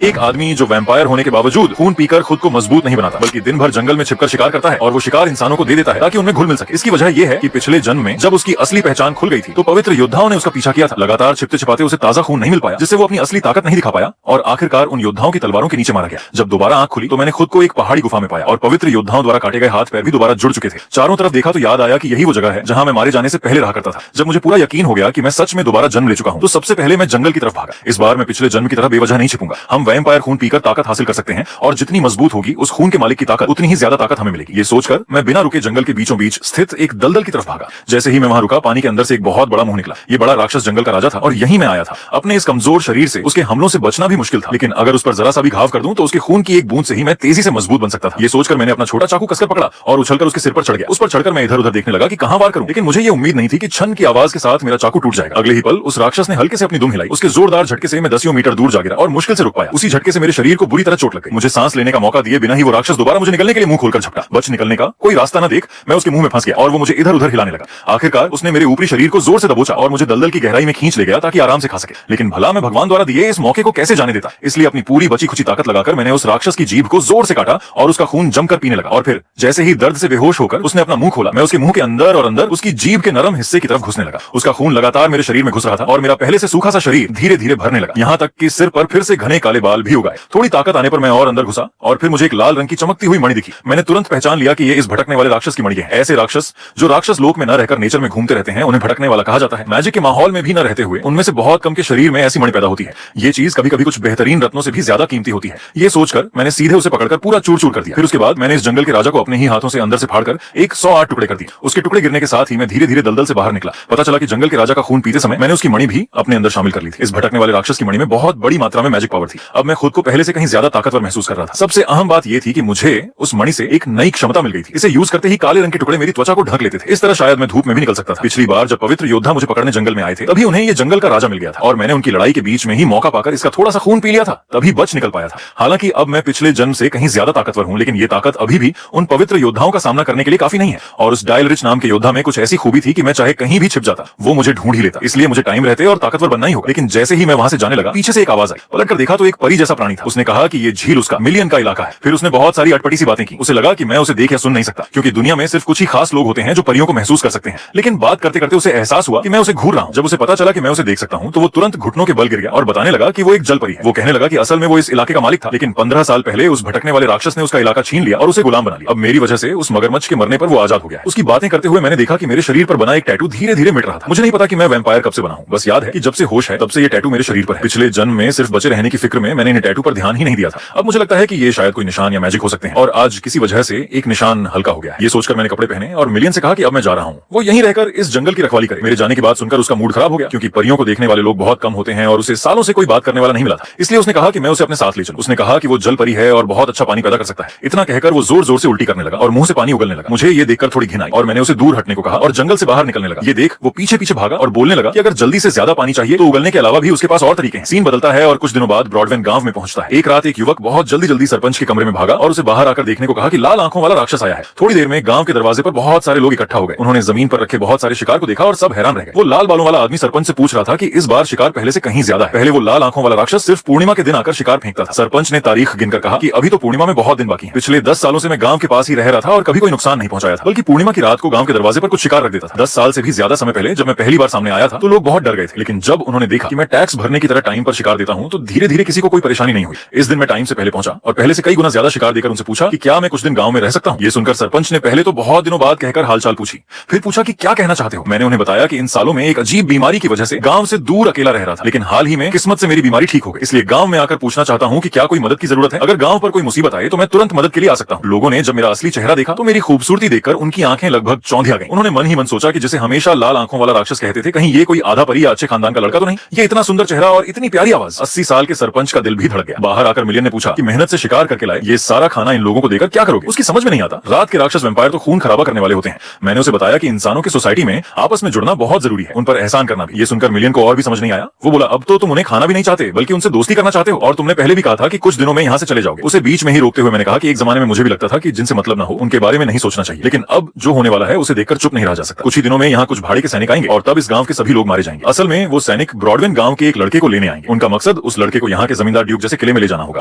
एक आदमी जो वैम्पायर होने के बावजूद खून पीकर खुद को मजबूत नहीं बनाता, बल्कि दिन भर जंगल में छिपकर शिकार करता है और वो शिकार इंसानों को दे देता है ताकि उनमें घुल मिल सके। इसकी वजह ये है कि पिछले जन्म में जब उसकी असली पहचान खुल गई थी तो पवित्र योद्धाओं ने उसका पीछा किया था। लगातार छिपते छिपाते उसे ताजा खून नहीं मिल पाया, जिससे वो अपनी असली ताकत नहीं दिखा पाया और आखिरकार उन योद्धाओं की तलवारों के नीचे मारा गया। जब दोबारा आंख खुली तो मैंने खुद को एक पहाड़ी गुफा में पाया और पवित्र योद्धाओं द्वारा काटे गए हाथ पैर भी दोबारा जुड़ चुके थे। चारों तरफ देखा तो याद आया कि यही वो जगह है जहां मैं मारे जाने से पहले रहा करता था। जब मुझे पूरा यकीन हो गया कि मैं सच में दोबारा जन्म ले चुका हूं तो सबसे पहले मैं जंगल की तरफ भागा। इस बार मैं पिछले जन्म की तरह बेवजह नहीं छिपूंगा। हम वैम्पायर खून पीकर ताकत हासिल कर सकते हैं और जितनी मजबूत होगी उस खून के मालिक की ताकत उतनी ही ज्यादा ताकत हमें मिलेगी। ये सोचकर मैं बिना रुके जंगल के बीचों बीच स्थित एक दलदल की तरफ भागा। जैसे ही मैं वहां रुका पानी के अंदर से एक बहुत बड़ा मुंह निकला। ये बड़ा राक्षस जंगल का राजा था और यही मैं आया था। अपने इस कमजोर शरीर से उसके हमलों से बचना भी मुश्किल था, लेकिन अगर उस पर जरा सा भी घाव कर दूं तो उसके खून की एक बूंद से ही मैं तेजी से मजबूत बन सकता था। ये सोचकर मैंने अपना छोटा चाकू कसकर पकड़ा और उछलकर उसके सिर पर चढ़ गया। उस पर चढ़कर मैं इधर उधर देखने लगा कि कहां वार करूं, लेकिन मुझे ये उम्मीद नहीं थी कि छन की आवाज के साथ मेरा चाकू टूट जाएगा। अगले ही पल उस राक्षस ने हल्के से अपनी दुम हिलाई। उसके जोरदार झटके से मैं 10 मीटर दूर जा गिरा और मुश्किल से रुक पाया। उसी झटके से मेरे शरीर को बुरी तरह चोट लग गई। मुझे सांस लेने का मौका दिए बिना ही वो राक्षस दोबारा मुझे निकलने के लिए मुंह खोलकर झपटा। बच निकलने का कोई रास्ता न देख मैं उसके मुंह में फंस गया और वो मुझे इधर उधर हिलाने लगा। आखिरकार उसने मेरे ऊपरी शरीर को जोर से दबोचा और मुझे दलदल की गहराई में खींच ले गया ताकि आराम से खा सके। लेकिन भला मैं भगवान द्वारा दिए इस मौके को कैसे जाने देता, इसलिए अपनी पूरी बची खुची ताकत लगाकर मैंने उस राक्षस की जीभ को जोर से काटा और उसका खून जमकर पीने लगा। और फिर जैसे ही दर्द से बेहोश होकर उसने अपना मुंह खोला, मैं उसके मुंह के अंदर और अंदर उसकी जीभ के नरम हिस्से की तरफ घुसने लगा। उसका खून लगातार मेरे शरीर में घुस रहा था और मेरा पहले से सूखा सा शरीर धीरे धीरे भरने लगा, यहाँ तक कि सिर पर फिर से घने काले बाल भी उगाए। थोड़ी ताकत आने पर मैं और अंदर घुसा और फिर मुझे एक लाल रंग की चमकती हुई मणि दिखी। मैंने तुरंत पहचान लिया कि ये इस भटकने वाले राक्षस की मणि है। ऐसे राक्षस जो राक्षस लोक में न रहकर नेचर में घूमते रहते हैं उन्हें भटकने वाला कहा जाता है। मैजिक के माहौल में भी न रहते हुए उनमें से बहुत कम के शरीर में ऐसी मणि पैदा होती है। ये चीज कभी कभी कुछ बेहतरीन रत्नों से भी ज्यादा कीमती होती है। ये सोचकर मैंने सीधे उसे पकड़कर पूरा चूर चूर कर दिया। फिर उसके बाद मैंने इस जंगल के राजा को अपने ही हाथों से अंदर से फाड़कर 108 टुकड़े कर दिए। उसके टुकड़े गिरने के साथ ही मैं धीरे धीरे दलदल से बाहर निकला। पता चला कि जंगल के राजा का खून पीते समय मैंने उसकी मणि भी अपने अंदर शामिल कर ली थी। इस भटकने वाले राक्षस की मणि में बहुत बड़ी मात्रा में मैजिक पावर थी। अब मैं खुद को पहले से कहीं ज्यादा ताकतवर महसूस कर रहा था। सबसे अहम बात यह थी कि मुझे उस मणि से एक नई क्षमता मिल गई थी। इसे यूज करते ही काले रंग के टुकड़े मेरी त्वचा को ढक लेते थे। इस तरह शायद मैं धूप में भी निकल सकता था। पिछली बार जब पवित्र योद्धा मुझे पकड़ने जंगल में आए थे तभी उन्हें ये जंगल का राजा मिल गया था और मैंने उनकी लड़ाई के बीच में ही मौका पाकर इसका थोड़ा सा खून पी लिया था, तभी बच निकल पाया था। हालांकि अब मैं पिछले जन्म से कहीं ज्यादा ताकतवर हूं, लेकिन ये ताकत अभी भी उन पवित्र योद्धाओं का सामना करने के लिए काफी नहीं है। और उस डायल रिच नाम के योद्धा में कुछ ऐसी खूबी थी कि मैं चाहे कहीं भी छिप जाता वो मुझे ढूंढ ही लेता। इसलिए मुझे टाइम रहते और ताकतवर बनना ही होगा। लेकिन जैसे ही मैं वहां से जाने लगा पीछे से एक आवाज आई। पलटकर देखा तो एक परी जैसा प्राणी था। उसने कहा कि ये झील उसका मिलियन का इलाका है। फिर उसने बहुत सारी अटपटी सी बातें की। उसे लगा कि मैं उसे देख या सुन नहीं सकता, क्योंकि दुनिया में सिर्फ कुछ ही खास लोग होते हैं जो परियों को महसूस कर सकते हैं। लेकिन बात करते करते उसे एहसास हुआ कि मैं उसे घूर रहा हूं। जब उसे पता चला कि मैं उसे देख सकता हूं तो वो तुरंत घुटनों के बल गिर गया और बताने लगा कि वो एक जल परी है। वो कहने लगा कि असल में वो इस इलाके का मालिक था, लेकिन 15 साल पहले उस भटकने वाले राक्षस ने उसका इलाका छीन लिया और उसे गुलाम बना लिया। अब मेरी वजह से उस मगरमच्छ के मरने पर वो आजाद हो गया। उसकी बातें करते हुए मैंने देखा कि मेरे शरीर पर बना एक टैटू धीरे धीरे मिट रहा था। मुझे नहीं पता कि मैं वैम्पायर कब से बना हूं, बस याद है कि जब से होश है तब से ये टैटू मेरे शरीर पर है। पिछले जन्म में सिर्फ बचे रहने की फिक्र में मैंने इन टैटू पर ध्यान ही नहीं दिया था। अब मुझे लगता है कि ये शायद कोई निशान या मैजिक हो सकते हैं और आज किसी वजह से एक निशान हल्का हो गया। ये सोचकर मैंने कपड़े पहने और मिलियन से कहा कि अब मैं जा रहा हूं। वो यहीं रहकर इस जंगल की रखवाली करे। मेरे जाने की बात सुनकर उसका मूड खराब हो गया, क्योंकि परियों को देखने वाले लोग बहुत कम होते हैं और उसे सालों से कोई बात करने वाला नहीं मिला था। इसलिए उसने कहा कि मैं उसे अपने साथ ले चलूं। उसने कहा कि वो जल परी है और बहुत अच्छा पानी पैदा कर सकता है। इतना कहकर वो जोर जोर से उल्टी करने लगा और मुंह से पानी उगलने लगा। मुझे ये देखकर थोड़ी घिन आई और मैंने उसे दूर हटने को कहा और जंगल से बाहर निकलने लगा। ये देख वो पीछे पीछे भागा और बोलने लगा कि अगर जल्दी से ज्यादा पानी चाहिए तो उगलने के अलावा भी उसके पास और तरीके हैं। सीन बदलता है और कुछ दिनों बाद ब्रॉडवेन गांव में पहुंचता है। एक रात एक युवक बहुत जल्दी सरपंच के कमरे में भागा और उसे बाहर आकर देखने को कहा कि लाल आंखों वाला राक्षस आया है। थोड़ी देर में गांव के दरवाजे पर बहुत सारे लोग इकट्ठा हो गए। उन्होंने जमीन पर रखे बहुत सारे शिकार को देखा और सब हैरान रह गए। वो लाल बालों वाला आदमी सरपंच से पूछ रहा था कि इस बार शिकार पहले से कहीं ज्यादा है। पहले वो लाल आंखों वाला राक्षस सिर्फ पूर्णिमा के दिन आकर शिकार फेंकता था। सरपंच ने तारीख गिनकर कहा कि अभी तो पूर्णिमा में बहुत दिन बाकी है। पिछले 10 सालों से मैं गांव के पास ही रह रहा था और कभी कोई नुकसान नहीं पहुंचाया था, बल्कि पूर्णिमा की रात को गांव के दरवाजे पर कुछ शिकार रख देता था। 10 साल से भी ज्यादा समय पहले जब मैं पहली बार सामने आया था तो लोग बहुत डर गए थे, लेकिन जब उन्होंने देखा कि मैं टैक्स भरने की तरह टाइम पर शिकार देता हूं तो धीरे धीरे किसी को कोई परेशानी नहीं हुई। इस दिन मैं टाइम से पहले पहुंचा और पहले से कई गुना ज्यादा शिकार देकर उनसे पूछा कि क्या मैं कुछ दिन गांव में रह सकता हूं। ये सुनकर सरपंच ने पहले तो बहुत दिनों बाद कहकर हालचाल पूछी, फिर पूछा कि क्या कहना चाहते हो। मैंने उन्हें बताया कि इन सालों में एक अजीब बीमारी की वजह से गांव से दूर अकेला रह रहा था, लेकिन हाल ही में किस्मत से मेरी बीमारी ठीक हो गई। इसलिए गांव में आकर पूछना चाहता हूं कि क्या कोई मदद की जरूरत है। अगर गांव पर कोई मुसीबत आए तो मैं तुरंत मदद के लिए आ सकता हूं। लोगों ने जब मेरा असली चेहरा देखा तो मेरी खूबसूरती देखकर उनकी आंखें लगभग चौंधिया गईं। उन्होंने मन ही मन सोचा कि जिसे हमेशा लाल आंखों वाला राक्षस कहते थे, कहीं ये कोई आधा परी या अच्छे खानदान का लड़का तो नहीं। ये इतना सुंदर चेहरा और इतनी प्यारी आवाज। 80 साल के सरपंच का दिल भी धड़क गया। बाहर आकर मिलियन ने पूछा कि मेहनत से शिकार करके लाए ये सारा खाना इन लोगों को देकर क्या करोगे। उसकी समझ में नहीं आता। रात के राक्षस वैम्पायर तो खून खराबा करने वाले होते हैं। मैंने उसे बताया कि इंसानों की सोसाइटी में आपस में जुड़ना बहुत जरूरी है, उन पर एहसान करना भी। ये सुनकर मिलियन को और भी समझ नहीं आया। वो बोला, अब तो तुम उन्हें खाना भी नहीं चाहते बल्कि उनसे दोस्ती करना चाहते हो, और तुमने पहले भी कहा था कि कुछ दिनों में यहाँ से चले जाओगे। उसे बीच में ही रोकते हुए मैंने कहा कि एक जमाने में मुझे भी लगता था कि जिनसे मतलब ना हो उनके बारे में नहीं सोचना चाहिए, लेकिन अब जो होने वाला है उसे देखकर चुप नहीं रहा जा सकता। कुछ ही दिनों में यहाँ कुछ भाड़े के सैनिक आएंगे और तब इस गांव के सभी लोग मारे जाएंगे। असल में वो सैनिक ब्रॉडवेन गांव के एक लड़के को लेने आएंगे। उनका मकसद उस लड़के को यहाँ के जमींदार जमींदार ड्यूक जैसे किले में ले जाना होगा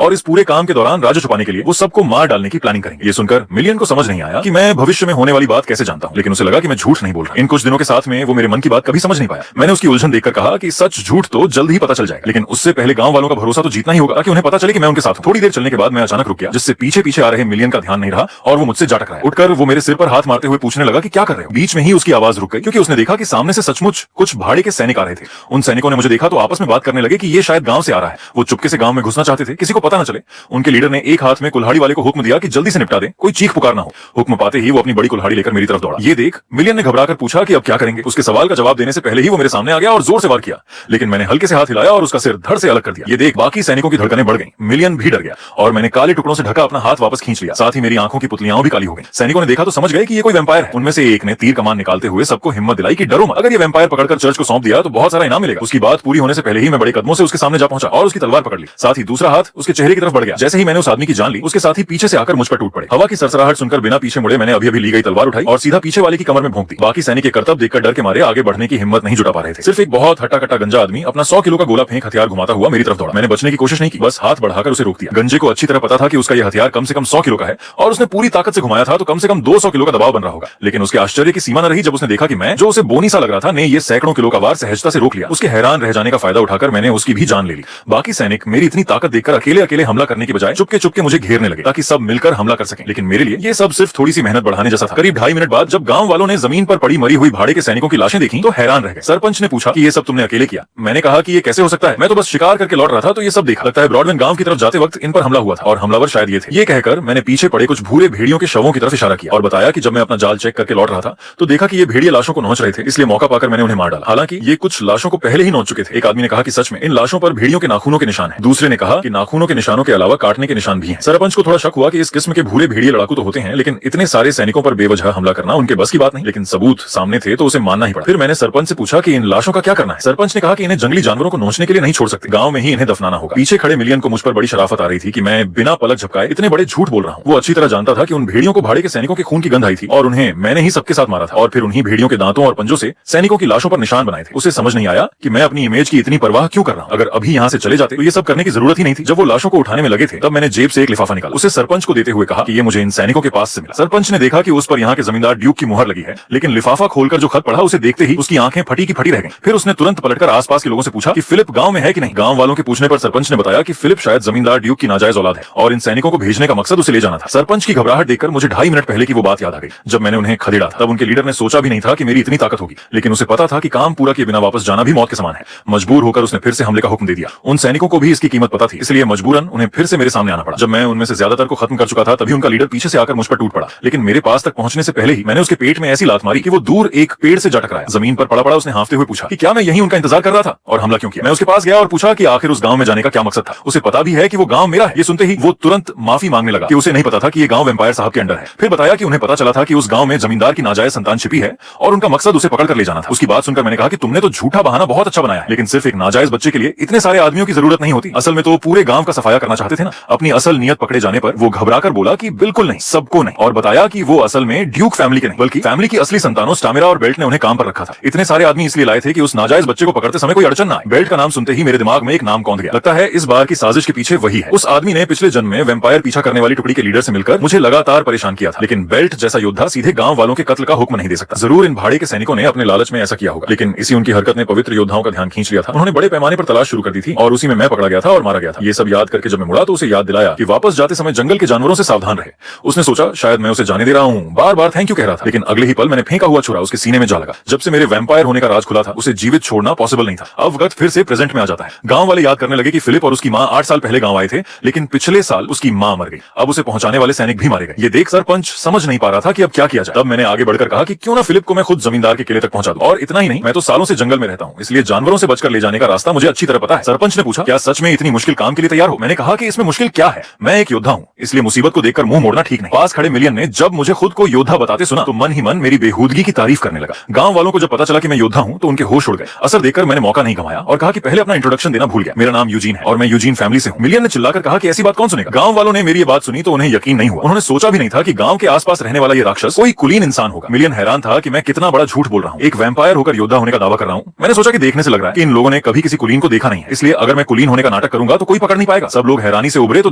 और इस पूरे काम के दौरान राजू छुपाने के लिए वो सबको मार डालने की प्लानिंग करेंगे। ये सुनकर मिलियन को समझ नहीं आया कि मैं भविष्य में होने वाली बात कैसे जानता हूँ, लेकिन उसे लगा कि मैं झूठ नहीं बोल रहा। इन कुछ दिनों के साथ में वो मेरे मन की बात कभी समझ नहीं पाया। मैंने उसकी उलझन देखकर कहा कि सच झूठ तो जल्द ही पता चल जाएगा, लेकिन उससे पहले गांव वालों का भरोसा तो जीतना ही होगा ताकि उन्हें पता चले कि मैं उनके साथ हूं। थोड़ी देर चलने के बाद मैं अचानक रुक गया, जिससे पीछे पीछे आ रहे मिलियन का ध्यान नहीं रहा और वो मुझसे जा टकराया। उठकर वो मेरे सिर पर हाथ मारते हुए पूछने लगा कि क्या कर रहे हो। बीच में ही उसकी आवाज रुक गई क्योंकि उसने देखा कि सामने से सचमुच कुछ भाड़े के सैनिक आ रहे थे। उन सैनिकों ने मुझे देखा तो आपस में बात करने लगे कि ये शायद गांव से आ रहा है। वो चुपके से गांव में घुसना चाहते थे, किसी को पता न चले। उनके लीडर ने एक हाथ में कुल्हाड़ी वाले को हुक्म दिया कि जल्दी से निपटा दें, कोई चीख पुकार ना हो। हुक्म पाते ही वो अपनी बड़ी कुल्हाड़ी लेकर मेरी तरफ दौड़ा। ये देख मिलियन ने घबराकर पूछा कि अब क्या करेंगे। उसके सवाल का जवाब देने से पहले ही वो मेरे सामने आ गया और जोर से वार किया, लेकिन मैंने हल्के से हाथ हिलाया और उसका सिर धड़ से अलग कर दिया। ये देख बाकी सैनिकों की धड़कनें बढ़ गईं। मिलियन भी डर गया और मैंने काले टुकड़ों से ढका अपना हाथ वापस खींच लिया। साथ ही मेरी आंखों की पुतलियां भी काली हो गईं। सैनिकों ने देखा तो समझ गए कि ये कोई वैम्पायर है। उनमें से एक ने तीर कमान निकालते हुए सबको हिम्मत दिलाई कि डरो मत, अगर ये वैम्पायर पकड़कर चर्च को सौंप दिया तो बहुत सारा इनाम मिलेगा। उसकी बात पूरी होने से पहले ही मैं बड़े कदमों से उसके सामने जा पहुंचा और उसकी तलवार पकड़ ली। साथ ही दूसरा हाथ उसके चेहरे की तरफ बढ़ गया। जैसे ही मैंने उस आदमी की जान ली, उसके साथ ही पीछे से आकर मुझ पर टूट पड़े। हवा की सरसराहट सुनकर बिना पीछे मुड़े मैंने अभी ली गई तलवार उठाई और सीधा पीछे वाले की कमर में भोंक दी। बाकी सैनिक के करतब देखकर डर के मारे आगे बढ़ने की हिम्मत नहीं जुटा पा रहे थे। सिर्फ एक बहुत हट्टा कट्टा गंजा आदमी अपना 100 किलो का गोला फेंक हथियार घुमाता हुआ मेरी तरफ दौड़ा। मैंने बचने की कोशिश नहीं की, बस हाथ बढ़ाकर उसे रोक दिया। गंजे को अच्छी तरह पता था कि उसका यह हथियार कम से कम 100 किलो का है और उसने पूरी ताकत से घुमाया था तो कम से कम 200 किलो का दबाव बन रहा होगा। लेकिन उसके आश्चर्य की सीमा न रही जब उसने देखा कि मैं, जो उसे बोनी सा लग रहा था, ने ये सैकड़ों किलो का वार सहजता से रोक लिया। उसके हैरान रह जाने का फायदा उठाकर मैंने उसकी भी जान ले ली। बाकी सैनिक मेरी इतनी ताकत देखकर अकेले अकेले हमला करने की बजाय चुपके चुपके मुझे घेरने लगे ताकि सब मिलकर हमला कर सकें। लेकिन मेरे लिए ये सब सिर्फ थोड़ी सी मेहनत बढ़ाने जैसा था। करीब 2.5 मिनट बाद जब गांव वालों ने जमीन पर पड़ी मरी हुई भाड़े के सैनिकों की लाशें देखी तो हैरान रह गए। सरपंच ने पूछा कि ये सब तुमने अकेले किया। मैंने कहा कि ये कैसे हो सकता है, मैं तो बस शिकार करके लौट रहा था तो ये सब देखा। लगता है ब्रॉडमैन गांव की तरफ जाते वक्त इन पर हमला हुआ था और हमलावर शायद ये थे। ये कहकर मैंने पीछे पड़े कुछ भूरे भेड़ियों के शवों की तरफ इशारा किया और बताया कि जब मैं अपना जाल चेक करके लौट रहा था तो देखा कि ये भेड़िए लाशों को नोच रहे थे, इसलिए मौका पाकर मैंने उन्हें मार डाला। हालांकि ये कुछ लाशों को पहले ही नोच चुके थे। एक आदमी ने कहा कि सच में इन लाशों पर भेड़ियों के नाखूनों के निशान हैं। दूसरे ने कहा कि नाखूनों के निशानों के अलावा काटने के निशान भी हैं। सरपंच को थोड़ा शक हुआ कि इस किस्म के भूरे भेड़िए लड़ाकू तो होते हैं, लेकिन इतने सारे सैनिकों पर बेवजह हमला करना उनके बस की बात नहीं। लेकिन सबूत सामने थे तो उसे मानना ही पड़ा। फिर मैंने सरपंच से पूछा कि इन लाशों का क्या करना है। सरपंच ने कहा कि इन्हें जंगली जानवरों को नोचने के लिए नहीं छोड़ सकते, गांव में ही इन्हें दफनाना होगा। पीछे खड़े मिलियन को मुझ पर बड़ी शराफत आ रही थी कि मैं बिना पलक झपकाए इतने बड़े झूठ बोल रहा हूँ। वो अच्छी तरह जानता था कि उन भेड़ियों को भाड़े के सैनिकों के खून की गंध आई थी और उन्हें मैंने ही सबके साथ मारा था और फिर उन्हीं भेड़ियों के दांतों और पंजों से सैनिकों की लाशों पर निशान बनाए थे। उसे समझ नहीं आया कि मैं अपनी इमेज की इतनी परवाह क्यों कर रहा हूँ। अगर अभी यहाँ से चले जाते तो ये सब करने की जरूरत ही नहीं थी। जब वो लाशों को उठाने में लगे थे तब मैंने जेब से एक लिफाफा निकाला, उसे सरपंच को देते हुए कहा कि ये मुझे इन सैनिकों के पास से मिला। सरपंच ने देखा कि उस पर यहाँ के जमींदार ड्यूक की मुहर लगी है, लेकिन लिफाफा खोलकर जो खत पढ़ा उसे देखते ही उसकी आंखें फटी की फटी रह गईं। फिर उसने तुरंत पलटकर आसपास के लोगों से पूछा कि फिलिप गांव में है कि नहीं। गांव वालों के पूछने पर सरपंच ने बताया कि फिलिप शायद जमींदार ड्यूक की नाजायज औलाद है और इन सैनिकों को भेजने का मकसद उसे ले जाना था। सरपंच की घबराहट देखकर मुझे 2.5 मिनट पहले की वो बात याद आ गई जब मैंने उन्हें खदेड़ा था। तब उनके लीडर ने सोचा भी नहीं था कि मेरी इतनी ताकत होगी, लेकिन उसे पता था कि काम पूरा किए बिना वापस जाना भी मौत के समान है। मजबूर होकर उसने फिर से हमले का हुक्म दे दिया। उन सैनिकों को भी इसकी कीमत पता थी, इसलिए मजबूरन उन्हें फिर से मेरे सामने आना पड़ा। जब मैं उनमें से ज्यादातर को खत्म कर चुका था तभी उनका लीडर पीछे से आकर मुझ पर टूट पड़ा, लेकिन मेरे पास तक पहुंचने से पहले ही मैंने उसके पेट में ऐसी लात मारी कि वो दूर एक पेड़ से जा टकराया। जमीन पर पड़ा पड़ा उसने हांफते हुए पूछा कि क्या मैं यहीं उनका इंतजार कर रहा था और हमला क्यों किया। मैं उसके पास गया और पूछा कि आखिर उस गांव में जाने का क्या मकसद था। उसे पता भी है कि वो गांव मेरा है। ये सुनते ही वो तुरंत माफी मांगने लगा कि उसे नहीं पता था कि ये गांव वैम्पायर साहब के अंडर है। फिर बताया कि उन्हें पता चला था कि उस गांव में जमींदार की नाजायज संतान छिपी है और उनका मकसद उसे पकड़ कर ले जाना था। उसकी बात सुनकर मैंने कहा कि तुमने तो झूठा बहाना बहुत अच्छा बनाया है, लेकिन सिर्फ एक नाजायज बच्चे के लिए इतने सारे आदमियों की जरूरत नहीं होती। असल में तो पूरे गांव का सफाया करना चाहते थे ना। अपनी असल नियत पकड़े जाने पर वो घबराकर बोला कि बिल्कुल नहीं, सबको नहीं, और बताया कि वो असल में ड्यूक फैमिली के नहीं बल्कि फैमिली की असली संतानों स्टामिरा और बेल्ट ने उन्हें काम पर रखा था। इतने सारे आदमी इसलिए लाए थे कि उस नाजायज बच्चे को पकड़ते समय कोई अड़चन ना आए। बेल्ट का नाम सुनते ही मेरे दिमाग में एक नाम कौंध गया। लगता है इस बार की साजिश के पीछे वही है। उस आदमी ने पिछले जन्म में वैम्पायर पीछा करने वाली टुकड़ी के लीडर से मिलकर मुझे लगातार परेशान किया था, लेकिन बेल्ट जैसा योद्धा सीधे गांव वालों के कत्ल का हुक्म नहीं दे सकता। जरूर इन भाड़े के सैनिकों ने अपने लालच में ऐसा किया होगा, लेकिन इसी उनकी हरकत ने पवित्र योद्धाओं का ध्यान खींच लिया था। उन्होंने बड़े पैमाने पर तलाश शुरू कर दी थी और उसी में मैं पकड़ा गया था और मारा गया था। ये सब याद करके जब मैं मुड़ा तो उसे याद दिलाया कि वापस जाते समय जंगल के जानवरों से सावधान रहे। उसने सोचा शायद मैं उसे जाने दे रहा हूँ, बार बार थैंक यू कह रहा था, लेकिन अगले ही पल मैंने फेंका हुआ छुरा उसके सीने में जा लगा। जब से मेरे वैम्पायर होने का राज खुला था उसे जीवित छोड़ना पॉसिबल नहीं था। अब वक्त फिर से प्रेजेंट में आ जाता है। गांव वाले याद करने लगे कि फिलिप और उसकी मां 8 साल पहले गांव आए थे, लेकिन पिछले साल उसकी मां मर गई। अब उसे पहुंचाने वाले सैनिक भी मारे गए। ये देख सरपंच समझ नहीं पा रहा था कि अब क्या किया जाए। तब मैंने आगे बढ़कर कहा कि क्यों ना फिलिप को मैं खुद जमींदार के किले तक पहुंचा दूं। और इतना ही नहीं, मैं तो सालों से जंगल में रहता हूं, इसलिए जानवरों से बचकर ले जाने का रास्ता मुझे अच्छी तरह पता है। सरपंच ने पूछा क्या सच में इतनी मुश्किल काम के लिए तैयार हो। मैंने कहा कि इसमें मुश्किल क्या है, मैं एक योद्धा हूं, इसलिए मुसीबत को देखकर मुंह मोड़ना ठीक नहीं। पास खड़े मिलियन ने जब मुझे खुद को योद्धा बताते सुना तो मन ही मन मेरी बेहूदगी की तारीफ करने लगा। गांव वालों को जब पता चला कि मैं योद्धा हूं तो उनके होश उड़ गए। असर देखकर मैंने मौका नहीं गंवाया और कहा कि पहले अपना इंट्रोडक्शन देना भूल गया। मेरा नाम यूजीन है और मैं यूजीन फैमिली से हूं। मिलियन ने चिल्लाकर कहा कि ऐसी बात कौन सुनेगा। गांव वालों ने मेरी ये बात सुनी तो उन्हें यकीन नहीं हुआ। उन्होंने सोचा भी नहीं था कि गांव के आसपास रहने वाला ये राक्षस कोई कुलीन इंसान होगा। मिलियन हैरान था कि मैं कितना बड़ा झूठ बोल रहा हूं। एक वैम्पायर होकर योद्धा होने का दावा कर रहा हूं। मैंने सोचा कि देखने से लग रहा है कि इन लोगों ने कभी किसी कुलीन को देखा नहीं है, इसलिए अगर मैं कुलीन होने का नाटक करूंगा तो कोई पकड़ नहीं पाएगा। सब लोग हैरानी से उभरे तो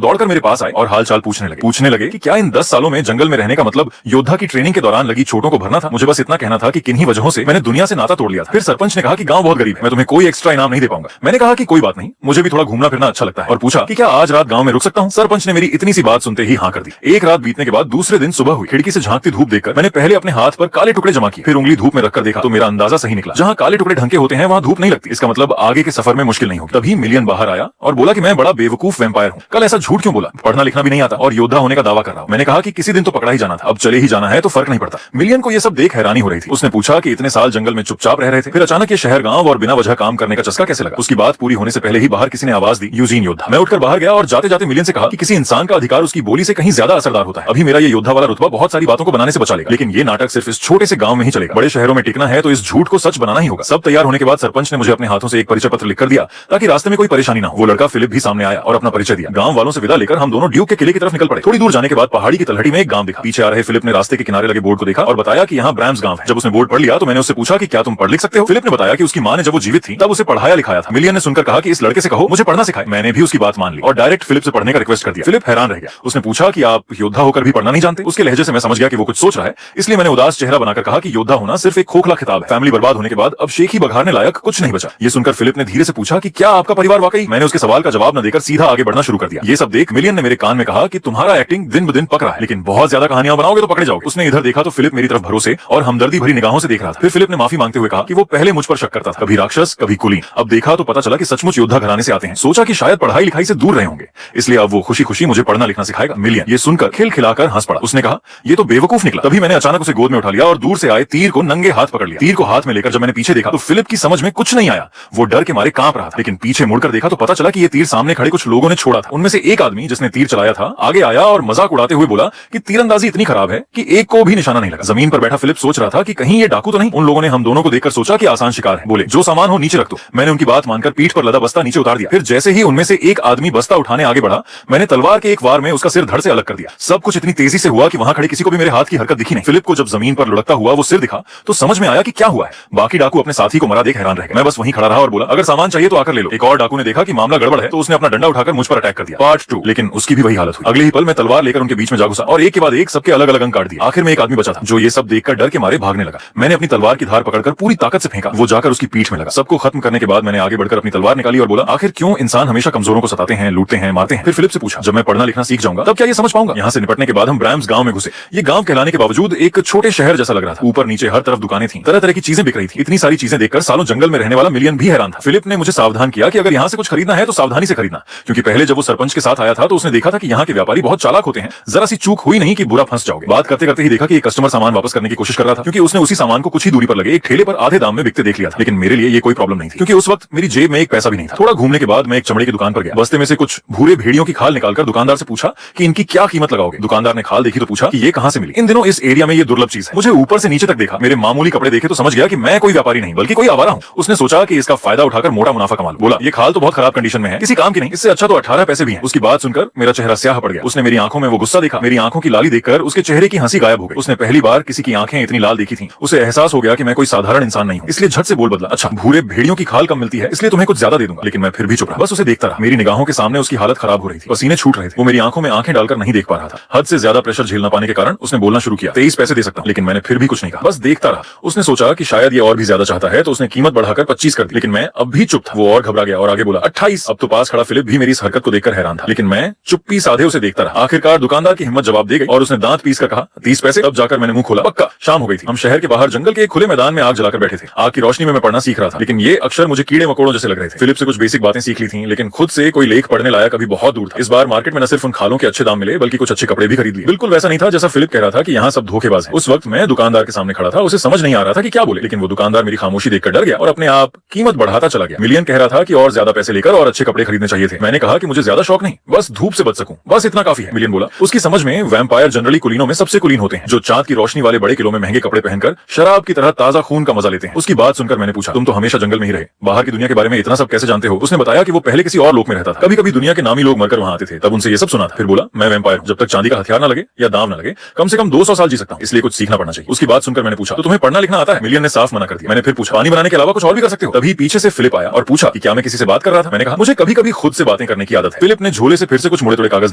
दौड़कर मेरे पास आए और हालचाल पूछने लगे कि क्या इन 10 सालों में जंगल में रहने का मतलब योद्धा की ट्रेनिंग के दौरान लगी चोटों को भरना था। मुझे बस इतना कहना था कि किन्हीं वजहों से मैंने दुनिया से नाता तोड़ लिया था। फिर सरपंच ने कहा कि गांव बहुत गरीब है, मैं तुम्हें कोई एक्स्ट्रा इनाम नहीं दे पाऊंगा। मैंने कहा कि कोई बात नहीं, मुझे भी थोड़ा घूमना फिरना अच्छा लगता है, और पूछा कि क्या आज रात गांव में रुक सकता हूं। सरपंच ने मेरी इतनी सी बात सुनते ही हाँ कर दी। एक रात बीतने के बाद दूसरे दिन सुबह हुई। खिड़की से झांकती धूप देखकर मैंने पहले अपने हाथ पर काले टुकड़े जमा किए, फिर उंगली धूप में रखकर देखा तो मेरा अंदाजा सही निकला। जहां काले टुकड़े ढंग के होते हैं वहां धूप नहीं लगती, इसका मतलब आगे के सफर में मुश्किल नहीं होगी। तभी मिलियन बाहर आया और बोला कि मैं बड़ा बेवकूफ वैम्पायर हूं। कल ऐसा झूठ क्यों बोला? पढ़ना लिखना भी नहीं आता और योद्धा होने का दावा कर रहा हूं। मैंने कहा कि किसी दिन तो पकड़ा ही जाना था, अब चले ही जाना है तो फर्क नहीं पड़ता। मिलियन को यह सब देख हैरानी हो रही थी। उसने पूछा कि इतने साल जंगल में चुपचाप रह रहे थे, फिर अचानक ये शहर गांव और बिना वजह काम करने का चस्का कैसे लगा? उसकी बात पूरी होने से पहले ही बाहर किसी ने आवाज दी, यूजीन योद्धा। मैं उठकर बाहर गया और जाते जाते मिलियन से कहा कि किसी इंसान का अधिकार उसकी बोली से कहीं ज्यादा असरदार होता है। अभी मेरा ये योद्धा वाला रुतबा बहुत सारी बातों को बनाने से बचा लेगा, लेकिन ये नाटक सिर्फ इस छोटे से गांव में ही चलेगा। बड़े शहरों में टिकना है तो इस झूठ को सच बनाना ही होगा। सब तैयार होने के बाद सरपंच ने मुझे अपने हाथों से एक परिचय पत्र लिखकर दिया ताकि रास्ते में कोई परेशानी ना हो। वो लड़का फिलिप भी सामने आया और अपना परिचय दिया। गांव वालों से विदा लेकर हम दोनों ड्यूक के किले की तरफ निकल पड़े। थोड़ी दूर जाने के बाद पहाड़ी की तलहटी में एक गांव दिखा। पीछे आ रहे फिलिप ने रास्ते के किनारे लगे बोर्ड को देखा और बताया कि यहाँ ब्रैम्स गांव है। जब उसने बोर्ड पढ़ लिया तो मैंने उससे पूछा कि क्या तुम पढ़ लिख सकते हो? फिलिप ने बताया कि उसकी मां ने जब वो जीवित थी तब उसे पढ़ाया लिखाया था। मिलियन ने सुनकर कहा कि इस लड़के से कहो मुझे पढ़ना सिखाए। मैंने भी उसकी बात मान ली और डायरेक्ट फिलिप से पढ़ने का रिक्वेस्ट कर दिया। फिलिप हैरान रह गया। उसने पूछा कि आप योद्धा होकर भी पढ़ना नहीं जानते? उसके लहजे से मैं समझ गया कि वो कुछ सोच रहा है, इसलिए मैंने उदास चेहरा बनाकर कहा कि योद्धा होना सिर्फ एक खोखला खिताब है। फैमिली बर्बाद होने के बाद अब शेख ही बघारने लायक कुछ नहीं बचा। ये सुनकर फिलिप ने धीरे से पूछा कि क्या आपका परिवार वाकई? मैंने उसके सवाल का जवाब न देकर सीधा आगे बढ़ना शुरू कर दिया। ये सब देख मिलियन ने मेरे कान में कहा कि तुम्हारा एक्टिंग दिन ब दिन पक रहा है, लेकिन बहुत ज्यादा कहानियां बनाओगे तो पकड़े जाओगे। उसने इधर देखा तो फिलिप मेरी तरफ भरोसे और हमदर्दी भरी निगाहों से देख रहा था। फिर फिलिप ने माफी मांगते हुए कहा कि वो पहले मुझ पर शक करता था, कभी राक्षस कभी कुलीन। अब देखा तो पता चला कि सचमुच योद्धा घराने से आते हैं। सोचा कि शायद पढ़ाई लिखाई से दूर रहे होंगे, इसलिए अब वो खुशी खुशी मुझे पढ़ना लिखना सिखाएगा। मिलियन ये सुनकर खिलखिलाकर हंस पड़ा। उसने कहा ये तो बेवकूफ निकला। तभी मैंने अचानक उसे गोद में उठा लिया और दूर से आए तीर को नंगे हाथ पकड़ लिया। तीर को हाथ में लेकर जब मैंने पीछे देखा तो फिलिप की समझ में कुछ नहीं आया। वो डर के मारे कांप रहा था, लेकिन पीछे मुड़कर देखा तो पता चला कि ये तीर सामने खड़े कुछ लोगों ने छोड़ा था। उनमें से एक आदमी जिसने तीर चलाया था आगे आया और मजाक उड़ाते हुए बोला कि तीरंदाजी इतनी खराब है कि एक को भी निशाना नहीं लगा। जमीन पर बैठा फिलिप सोच रहा था कि कहीं ये डाकू तो नहीं। उन लोगों ने हम दोनों को देखकर सोचा कि आसान शिकार है। बोले जो सामान हो नीचे रख दो। मैंने उनकी बात मानकर पीठ पर लदा बस्ता नीचे उतार दिया। फिर जैसे ही उनमें से एक आदमी बस्ता उठाने आगे बढ़ा, मैंने तलवार के एक वार में उसका सिर धड़ से अलग कर दिया। सब कुछ इतनी तेजी से हुआ कि वहां खड़े किसी को भी मेरे हाथ की हरकत दिखी नहीं। फिलिप को जब जमीन पर लुढ़कता हुआ वो सिर दिखा तो समझ में आया कि क्या हुआ है। बाकी डाकू अपने साथी को मरा देख हैरान रह गए। मैं बस वहीं खड़ा रहा और बोला अगर सामान चाहिए तो आकर ले लो। एक और डाकू ने देखा कि मामला गड़बड़ है तो उसने अपना डंडा उठाकर मुझ पर अटैक कर दिया। पार्ट 2। लेकिन उसकी भी वही हालत हुई। अगले ही पल मैं तलवार लेकर उनके बीच में जा घुसा और एक के बाद एक सबके अलग अलग अंग काट दिए। आखिर में एक आदमी बचा था जो ये सब देखकर डर के मारे भागने लगा। मैंने अपनी तलवार की धार पकड़कर पूरी ताकत से फेंका। वो जाकर उसकी पीठ में लगा। सबको खत्म करने के बाद मैंने आगे बढ़कर अपनी तलवार निकाली और बोला आखिर क्यों इंसान हमेशा कमजोरों को सताते हैं, लूटते हैं, मारते हैं? फिर फिलिप से पूछा जब मैं पढ़ना लिखना सीख जाऊंगा तब क्या ये समझ पाऊंगा? यहाँ से निपटने के बाद हम ब्रैम्स गांव में घुसे। ये गांव कहलाने के बावजूद एक छोटे शहर जैसा लग रहा था। ऊपर नीचे हर तरफ दुकानें थी, तरह तरह की चीजें बिक रही थी। इतनी सारी चीजें देखकर सालों जंगल में रहने वाला मिलियन भी हैरान था। फिलिप ने मुझे सावधान किया कि अगर यहाँ से कुछ खरीदना है तो सावधानी से खरीदना, क्योंकि पहले जब वो सरपंच के साथ आया था तो उसने देखा था कि यहाँ के व्यापारी बहुत चालाक होते हैं। जरा सी चूक हुई नहीं कि बुरा फंस जाओगे। बात करते करते ही देखा कि एक कस्टमर सामान वापस करने की कोशिश कर रहा था, क्योंकि उसने उसी सामान को कुछ ही दूरी पर लगे एक ठेले पर आधे दाम में बिकते देख लिया था। लेकिन मेरे लिए ये कोई प्रॉब्लम नहीं थी, क्योंकि उस वक्त मेरी जेब में एक पैसा भी नहीं था। थोड़ा घूमने के बाद मैं एक चमड़े की दुकान पर गया। बस्ते में से कुछ भूरे भेड़ियों की खाल निकालकर दुकानदार से पूछा कि इनकी क्या कीमत लगाओगे। दुकानदार ने खाल देखी तो पूछा कि ये कहां से मिली। इन दिनों इस एरिया में ये दुर्लभ चीज है। मुझे ऊपर से नीचे तक देखा, मेरे मामूली कपड़े देखे तो समझ गया कि मैं कोई व्यापारी नहीं बल्कि कोई आवारा हूं। उसने सोचा कि इसका फायदा उठाकर मोटा मुनाफा कमा लूं। बोला ये खाल तो बहुत खराब कंडीशन में है, किसी काम की नहीं, इससे अच्छा तो 18 पैसे भी हैं। उसकी बात सुनकर मेरा चेहरा स्याह पड़ गया। उसने मेरी आंखों में वो गुस्सा देखा। मेरी आंखों की लाली देखकर उसके चेहरे की हंसी गायब हो गई। उसने पहली बार किसी की आंखें इतनी लाल देखी थी। उसे एहसास हो गया कि मैं कोई साधारण इंसान नहीं हूं, इसलिए झट से बोल बदला अच्छा भूरे भेड़ियों की खाल कम मिलती है इसलिए तुम्हें कुछ ज्यादा दे दूंगा। लेकिन मैं फिर भी चुप रहा, बस उसे देखता रहा। मेरी निगाहों के सामने उसकी हालत खराब हो रही थी, पसीने छूट रहे थे। वो मेरी आंखों में आंखें डालकर नहीं देख पा रहा था। हद से ज्यादा प्रेशर झेलना पाने के कारण उसने बोलना शुरू किया 23 पैसे दे सकता हूं। लेकिन मैंने फिर भी कुछ नहीं कहा, बस देखता रहा। उसने सोचा कि शायद ये और भी ज्यादा चाहता है तो उसने कीमत बढ़ाकर 25 कर दी। लेकिन मैं अब भी चुप था। वो और घबरा गया और आगे बोला 28। अब तो पास खड़ा फिलिप भी मेरी इस हरकत को देखकर हैरान था, लेकिन मैं चुप्पी साधे उसे देखता रहा। आखिरकार दुकानदार की हिम्मत जवाब दे गई और उसने दांत पीस कर कहा 30 पैसे। तब जाकर मैंने मुंह खोला। पक्का शाम हो गई थी। हम शहर के बाहर जंगल के एक खुले मैदान में आग जलाकर बैठे थे। आग की रोशनी में मैं पढ़ना सीख रहा था, लेकिन ये अक्षर मुझे कीड़े मकोड़ों जैसे लग रहे थे। फिलिप से कुछ बेसिक बातें सीख ली थी, लेकिन खुद से कोई लेख पढ़ने लायक अभी बहुत दूर था। इस बार मार्केट में न सिर्फ उन खालों के अच्छे दाम मिले बल्कि कुछ अच्छे कपड़े भी खरीद लिए। बिल्कुल वैसा नहीं था जैसा फिलिप कह रहा था कि यहाँ सब धोखेबाज है। उस वक्त मैं दुकानदार के सामने खड़ा था। उसे समझ नहीं आ रहा था कि क्या बोले, लेकिन वो दुकानदार मेरी खामोशी देखकर डर गया और अपने आप कीमत बढ़ाता चला गया। मिलियन कह रहा था कि और ज्यादा पैसे लेकर और अच्छे कपड़े खरीदने चाहिए थे। मैंने कहा कि मुझे ज्यादा शौक नहीं, बस धूप से बच सकूं, बस इतना काफी है। मिलियन बोला उसकी समझ में वैम्पायर जनरली कुलीनों में सबसे कुलीन होते हैं, जो चांद की रोशनी वाले बड़े किलों में महंगे कपड़े पहनकर शराब की तरह ताजा खून का मजा लेते हैं। उसकी बात सुनकर मैंने पूछा तुम तो हमेशा जंगल में ही रहे, बाहर की दुनिया के बारे में इतना सब कैसे जानते हो? उसने बताया कि वो पहले किसी और लोक में रहता था। कभी कभी दुनिया के नामी लोग मरकर वहां आते थे, तब उनसे ये सब सुना था। फिर बोला मैं वैम्पायर हूं, जब तक चांदी का हथियार न लगे या दाम न लगे कम से कम 200 साल जी सकता हूं, इसलिए कुछ सीखना पड़ना चाहिए। उसकी बात सुनकर मैंने पूछा तो तुम्हें पढ़ना लिखना आता है? मिलियन ने साफ मना कर दिया। मैंने फिर पूछा पानी बनाने के अलावा कुछ और भी कर सकते हो? तभी पीछे से फिलिप आया और पूछा कि क्या मैं किसी से बात कर रहा था? मैंने कहा कहा, मुझे कभी कभी खुद से बातें करने की आदत है। फिलिप ने झोले से फिर से कुछ मुड़े तोड़े कागज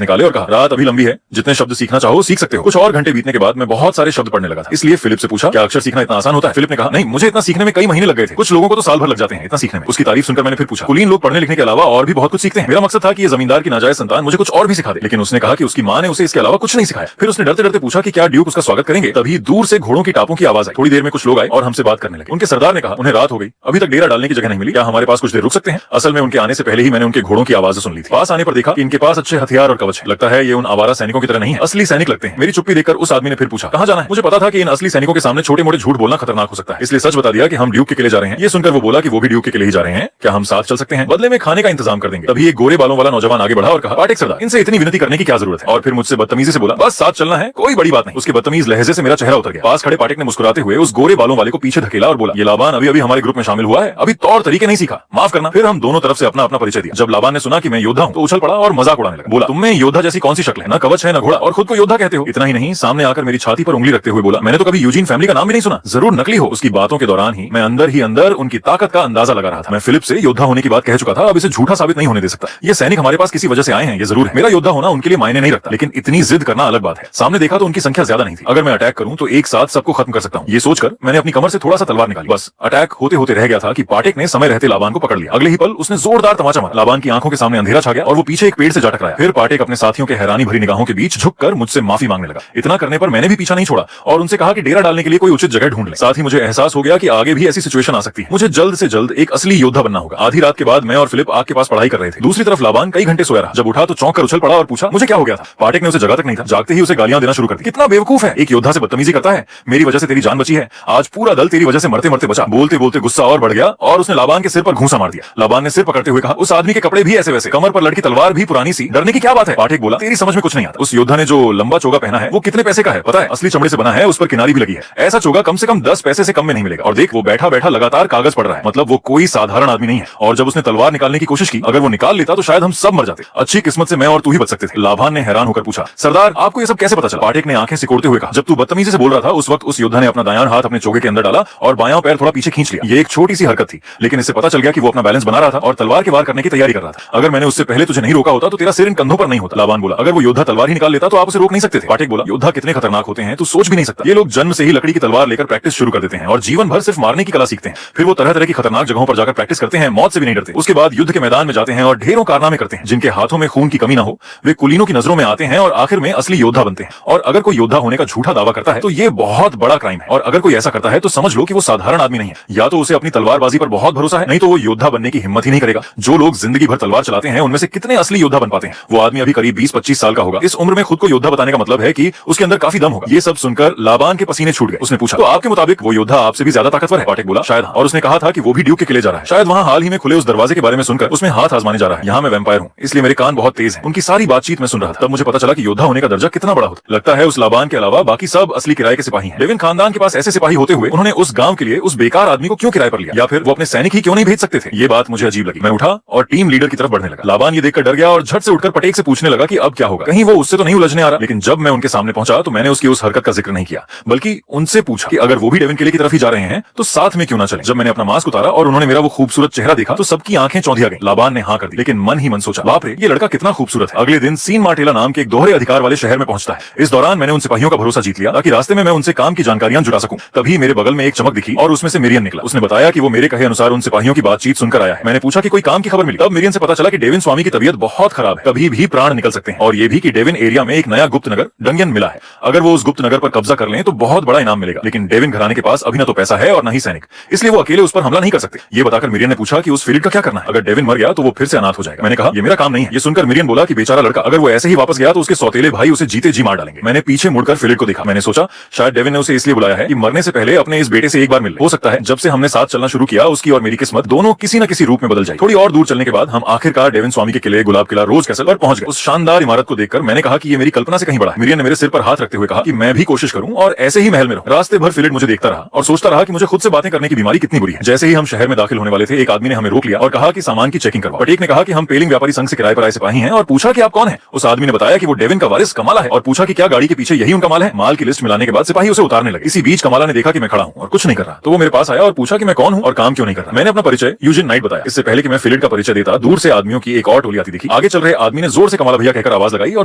निकाले और कहा, रात अभी लंबी है, जितने शब्द सीखना चाहो सीख सकते हो। कुछ और घंटे बीतने के बाद मैं बहुत सारे शब्द पढ़ने लगा था, इसलिए फिलिप से पूछा, क्या अक्षर सीखना इतना आसान होता है? फिलिप ने कहा, नहीं, मुझे इतना सीखने में कई महीने लग गए थे। कुछ लोगों को तो साल भर लग जाते हैं इतना सीखने में। उसकी तारीफ सुनकर मैंने फिर पूछा, कुलीन लोग पढ़ने लिखने के अलावा और भी बहुत कुछ सीखते हैं। मेरा मकसद था कि ये जमींदार की नाजायज संतान मुझे कुछ और भी सिखा दे, लेकिन उसने कहा कि उसकी मां ने उसे इसके अलावा कुछ नहीं सिखाया। फिर उसने डरते डरते पूछा कि क्या ड्यूक उसका स्वागत करेंगे। तभी दूर से घोड़ों की टापों की आवाज आई। थोड़ी देर में कुछ लोग आए और हमसे बात करने लगे। उनके सरदार ने कहा, उन्हें रात हो गई, अभी तक डेरा डालने की जगह नहीं मिली, क्या हमारे पास कुछ देर रुक सकते हैं? असल में उनके आने से पहले ही मैंने उनके घोड़ों की आवाज सुन ली थी। पास आने पर देखा कि इनके पास अच्छे हथियार और कवच है। लगता है ये उन आवारा सैनिकों की तरह नहीं है, असली सैनिक लगते हैं। मेरी चुप्पी देखकर उस आदमी ने फिर पूछा, कहां जाना है? मुझे पता था कि इन असली सैनिकों के सामने छोटे मोटे झूठ बोलना खतरनाक हो सकता है, इसलिए सच बता दिया कि हम ड्यूक के किले जा रहे हैं। ये सुनकर वो बोला कि वो भी ड्यूक के किले ही जा रहे हैं, क्या हम साथ चल सकते हैं? बदले में खाने का इंतजाम कर देंगे। तभी एक गोरे बालों वाला नौजवान आगे बढ़ा और कहा, पाटेक सरदार, इनसे इतनी विनती करने की क्या जरूरत है? और फिर मुझसे बदतमीजी से बोला, बस साथ चलना है, कोई बड़ी बात नहीं। उसके बदतमीज लहजे से मेरा चेहरा उतर गया। पास खड़े पाटेक ने मुस्कुराते हुए उस गोरे बालों वाले को पीछे धकेला और बोला, ये लाबान अभी अभी हमारे ग्रुप में शामिल हुआ है, अभी तौर तरीके नहीं सीखा, माफ करना। फिर हम दोनों तरफ से अपना अपना परिचय दिया। जब लाबान ने सुना कि मैं योद्धा हूं तो उछल पड़ा और मजाक उड़ाने लगा। बोला, तुम में योद्धा जैसी कौन सी शक्ल है? न कवच है न घोड़ा, और खुद को योद्धा कहते हो। इतना ही नहीं, सामने आकर मेरी छाती पर उंगली रखते हुए बोला, मैंने तो कभी यूजीन फैमिली का नाम भी नहीं सुना, जरूर नकली हो। उसकी बातों के दौरान ही मैं अंदर ही अंदर उनकी ताकत का अंदाजा लगा रहा था। मैं फिलिप से योद्धा होने की बात कह चुका था, अब इसे झूठा साबित नहीं होने दे सकता। ये सैनिक हमारे पास किसी वजह से आए हैं, ये जरूर है। मेरा योद्धा होना उनके लिए मायने नहीं रखता, लेकिन इतनी जिद करना अलग बात है। सामने देखा तो उनकी संख्या ज्यादा नहीं थी। अगर मैं अटैक करूं तो एक साथ सबको खत्म कर सकता हूं। ये सोचकर मैंने अपनी कमर से थोड़ा सा तलवार निकाली। बस अटैक होते होते रह गया था कि पाटेक ने समय रहते लाबान को पकड़ लिया। अगले ही पल उसने जोरदार तमाचा मारा। लाबान की आंखों के सामने अंधेरा छा गया और वो पीछे एक पेड़ से जा टकराया। फिर पाटेक अपने साथियों के हैरानी भरी निगाहों के बीच झुककर मुझसे माफी मांगने लगा। इतना करने पर मैंने भी पीछा नहीं छोड़ा और उनसे कहा कि डेरा डालने के लिए कोई उचित जगह ढूंढ ले। साथ ही मुझे एहसास हो गया कि आगे भी ऐसी सिचुएशन आ सकती है। मुझे जल्द से जल्द एक असली योद्धा बनना होगा। आधी रात के बाद मैं और फिलिप आग के पास पढ़ाई कर रहे थे। दूसरी तरफ लाबान कई घंटे सोया रहा। जब उठा तो चौंक कर उछल पड़ा और पूछा, मुझे क्या हो गया था? पाटेक ने उसे जगा तक नहीं था, जागते ही उसे गालियां देना शुरू कर दी। कितना बेवकूफ है, एक योद्धा से बदतमीजी करता है। मेरी वजह से तेरी जान बची है, आज पूरा दल तेरी वजह से मरते मरते बचा। बोलते बोलते गुस्सा और बढ़ गया और उसने लाबान के सिर पर घूंसा मार दिया। लाबान ने सिर पकड़ते हुए कहा, उस आदमी के कपड़े भी ऐसे वैसे, कमर पर लटकी तलवार भी पुरानी सी, डरने की क्या बात है? पाटेक बोला, तेरी समझ में कुछ नहीं आता। उस योद्धा ने जो लंबा चोगा पहना है वो कितने पैसे का है पता है? असली चमड़े से बना है, उस पर किनारी भी लगी है। ऐसा चोगा कम से कम 10 पैसे से कम में नहीं मिलेगा। और देख, वो बैठा बैठा लगातार कागज पढ़ रहा है, मतलब वो कोई साधारण आदमी नहीं है। और जब उसने तलवार निकालने की कोशिश की, अगर वो निकाल लेता तो शायद हम सब मर जाते। अच्छी किस्मत से मैं और तू ही बच सकते थे। लाबान ने हैरान होकर पूछा, सरदार आपको ये सब कैसे पता चला? पाटेक ने आंखें सिकोड़ते हुए कहा, जब तू बदतमीजी से बोल रहा था उस वक्त उस योद्धा ने अपना दायां हाथ अपने चोगे के अंदर डाला और बायां पैर थोड़ा पीछे खींच लिया। ये एक छोटी सी हरकत थी, लेकिन इससे पता चल गया कि वो अपना बैलेंस बना रहा था और तलवार के वार करने की तैयारी कर रहा था। अगर मैंने उससे पहले तुझे नहीं रोका होता तो तेरा सिर इन कंधों पर नहीं होता। लाबान बोला, अगर वो योद्धा तलवार ही निकाल लेता तो आप उसे रोक नहीं सकते थे। पाटेक बोला, योद्धा कितने खतरनाक होते हैं तू सोच भी नहीं सकता। ये लोग जन्म से ही लकड़ी की तलवार लेकर प्रैक्टिस शुरू कर देते हैं और जीवन भर सिर्फ मारने की कला सीखते हैं। फिर वो तरह तरह की खतरनाक जगहों पर जाकर प्रैक्टिस करते हैं, मौत से भी नहीं डरते। उसके बाद युद्ध के मैदान में जाते हैं और ढेरों कारनामे करते हैं। जिनके हाथों में खून की कमी ना हो वे कुलीनों की नजरों में आते हैं और आखिर में असली योद्धा बनते हैं। और अगर कोई योद्धा होने का झूठा दावा करता है तो ये बहुत बड़ा क्राइम है। और अगर कोई ऐसा करता है तो समझ लो कि वो साधारण आदमी नहीं है। या तो उसे अपनी तलवारबाजी पर बहुत भरोसा है, नहीं तो वो योद्धा बनने की हिम्मत ही नहीं करेगा। जो लोग जिंदगी भर तलवार चलाते हैं उनमें से कितने असली योद्धा बन पाते हैं? वो आदमी अभी करीब 20-25 साल का होगा। इस उम्र में खुद को योद्धा बताने का मतलब है कि उसके अंदर काफी दम होगा। ये सब सुनकर लाबान के पसीने छूट गए। उसने पूछा, तो आपके मुताबिक वो योद्धा आपसे भी ज्यादा ताकतवर है? पाटेक बोला, शायद। और उसने कहा था कि वो भी ड्यूक के किले जा रहा है। शायद वहां हाल ही में खुले उस दरवाजे के बारे में सुनकर उसमें हाथ आजमाने जा रहा है। यहाँ मैं वैम्पायर हूँ, इसलिए मेरे कान बहुत तेज हैं। उनकी सारी बातचीत में सुन रहा था। तब मुझे पता चला कि योद्धा होने का दर्जा कितना बड़ा होता। लगता है उस लाबान के अलावा बाकी सब असली किराए के सिपाही हैं। डेविन खानदान के पास ऐसे सिपाही होते हुए उन्होंने उस गांव के लिए उस बेकार आदमी को क्यों किराए पर लिया? या फिर वो अपने सैनिक ही क्यों नहीं भेज सकते थे? ये बात मुझे अजीब लगी। मैं उठा और टीम लीडर की तरफ बढ़ने लगा। लाबान ये देखकर डर गया और झट से उठकर पटेक से पूछने लगा कि अब क्या होगा, कहीं वो उससे तो नहीं उलझने आ रहा। लेकिन जब मैं उनके सामने पहुंचा तो मैंने उसकी उस हरकत का जिक्र नहीं किया, बल्कि उनसे पूछा कि अगर वो भी डेविन किले की तरफ ही जा रहे हैं तो साथ में क्यों ना चले। जब मैंने अपना मास्क उतारा और उन्होंने मेरा वो खूबसूरत चेहरा देखा तो सबकी आंखें चौंधिया गई। लाबान ने हाँ कर दी, लेकिन मन ही मन सोचा, बाप रे, ये लड़का कितना खूबसूरत है। अगले दिन सीन मार्टेला नाम के एक दोहरे अधिकार वाले शहर में पहुंचता है। इस दौरान मैंने उन सिपाहियों का भरोसा जीत लिया ताकि रास्ते में मैं उनसे काम की जानकारियां जुटा सकूं। तभी मेरे बगल में एक चमक दिखी और उसमें से मिरियन निकला। उसने बताया कि वो मेरे कहे अनुसार उन सिपाहियों की बातचीत सुनकर आया है। मैंने पूछा कि कोई काम की खबर मिली। तब मिरियन से पता चला कि डेविन स्वामी की तबीयत बहुत खराब है, कभी भी प्राण निकल सकते हैं। और ये भी कि डेविन एरिया में एक नया गुप्त नगर डंगन मिला है। अगर वो उस गुप्त नगर पर कब्जा कर लें तो बहुत बड़ा इनाम मिलेगा। लेकिन डेविन घराने के पास अभी न तो पैसा है और न ही सैनिक, इसलिए वो अकेले उस पर हमला नहीं कर सकते। ये बताकर मिरियन ने पूछा कि उस फिलिप का क्या करना है? अगर डेविन मर गया तो वो फिर से अनाथ हो जाएगा। मैंने कहा, ये मेरा काम नहीं है। ये सुनकर मिरियन बोला कि बेचारा लड़का, अगर वो ऐसे ही वापस गया तो उसके सौतेले भाई उसे जीते जी मार डालेंगे। मैंने पीछे मुड़कर फिलिप को देखा। मैंने सोचा शायद डेविन ने उसे इसलिए बुलाया है कि मरने से पहले अपने इस बेटे से एक बार मिल ले। हो सकता है जब से हमने साथ चलना शुरू किया उसकी और मेरी किस्मत दोनों किसी न किसी रूप में बदल जाए। थोड़ी और दूर चलने के बाद हम आखिरकार डेविन स्वामी के किले गुलाब किला रोज कैसल पर पहुंच गए। उस शानदार इमारत को देखकर मैंने कहा कि ये मेरी कल्पना से कहीं बड़ा है। मिरियन ने मेरे सिर पर हाथ रखते हुए कहा कि मैं भी कोशिश करूं और ऐसे ही महल में रहूं। रास्ते भर फिलिप मुझे देखता रहा और सोचता रहा कि मुझे खुद से बातें करने की बीमारी कितनी बुरी है। जैसे ही हम शहर में दाखिल होने वाले थे एक आदमी ने हमें रोक लिया और कहा कि सामान की चेकिंग करवाओ। पटेक ने कहा कि हम पेलिंग व्यापारी संघ से किराए पर आए सिपाही हैं और पूछा कि आप कौन हैं। उस आदमी ने बताया कि वो डेविन का वारिस कमाला है और पूछा कि क्या गाड़ी के पीछे यही उनका माल है। माल की लिस्ट मिलाने के बाद सिपाही उसे उतारने लगे। इसी बीच कमाला ने देखा कि मैं खड़ा हूं और कुछ नहीं कर रहा, तो वो मेरे पास आया और पूछा कि मैं कौन हूं और काम क्यों नहीं कर रहा। मैंने अपना परिचय यूजिन नाइट बताया। इससे पहले कि मैं फिलिप का परिचय देता दूर से आदमियों की एक और टोली आती दिखी। आगे चल रहे आदमी ने जोर से कमाला भैया कहकर आवाज लगाई और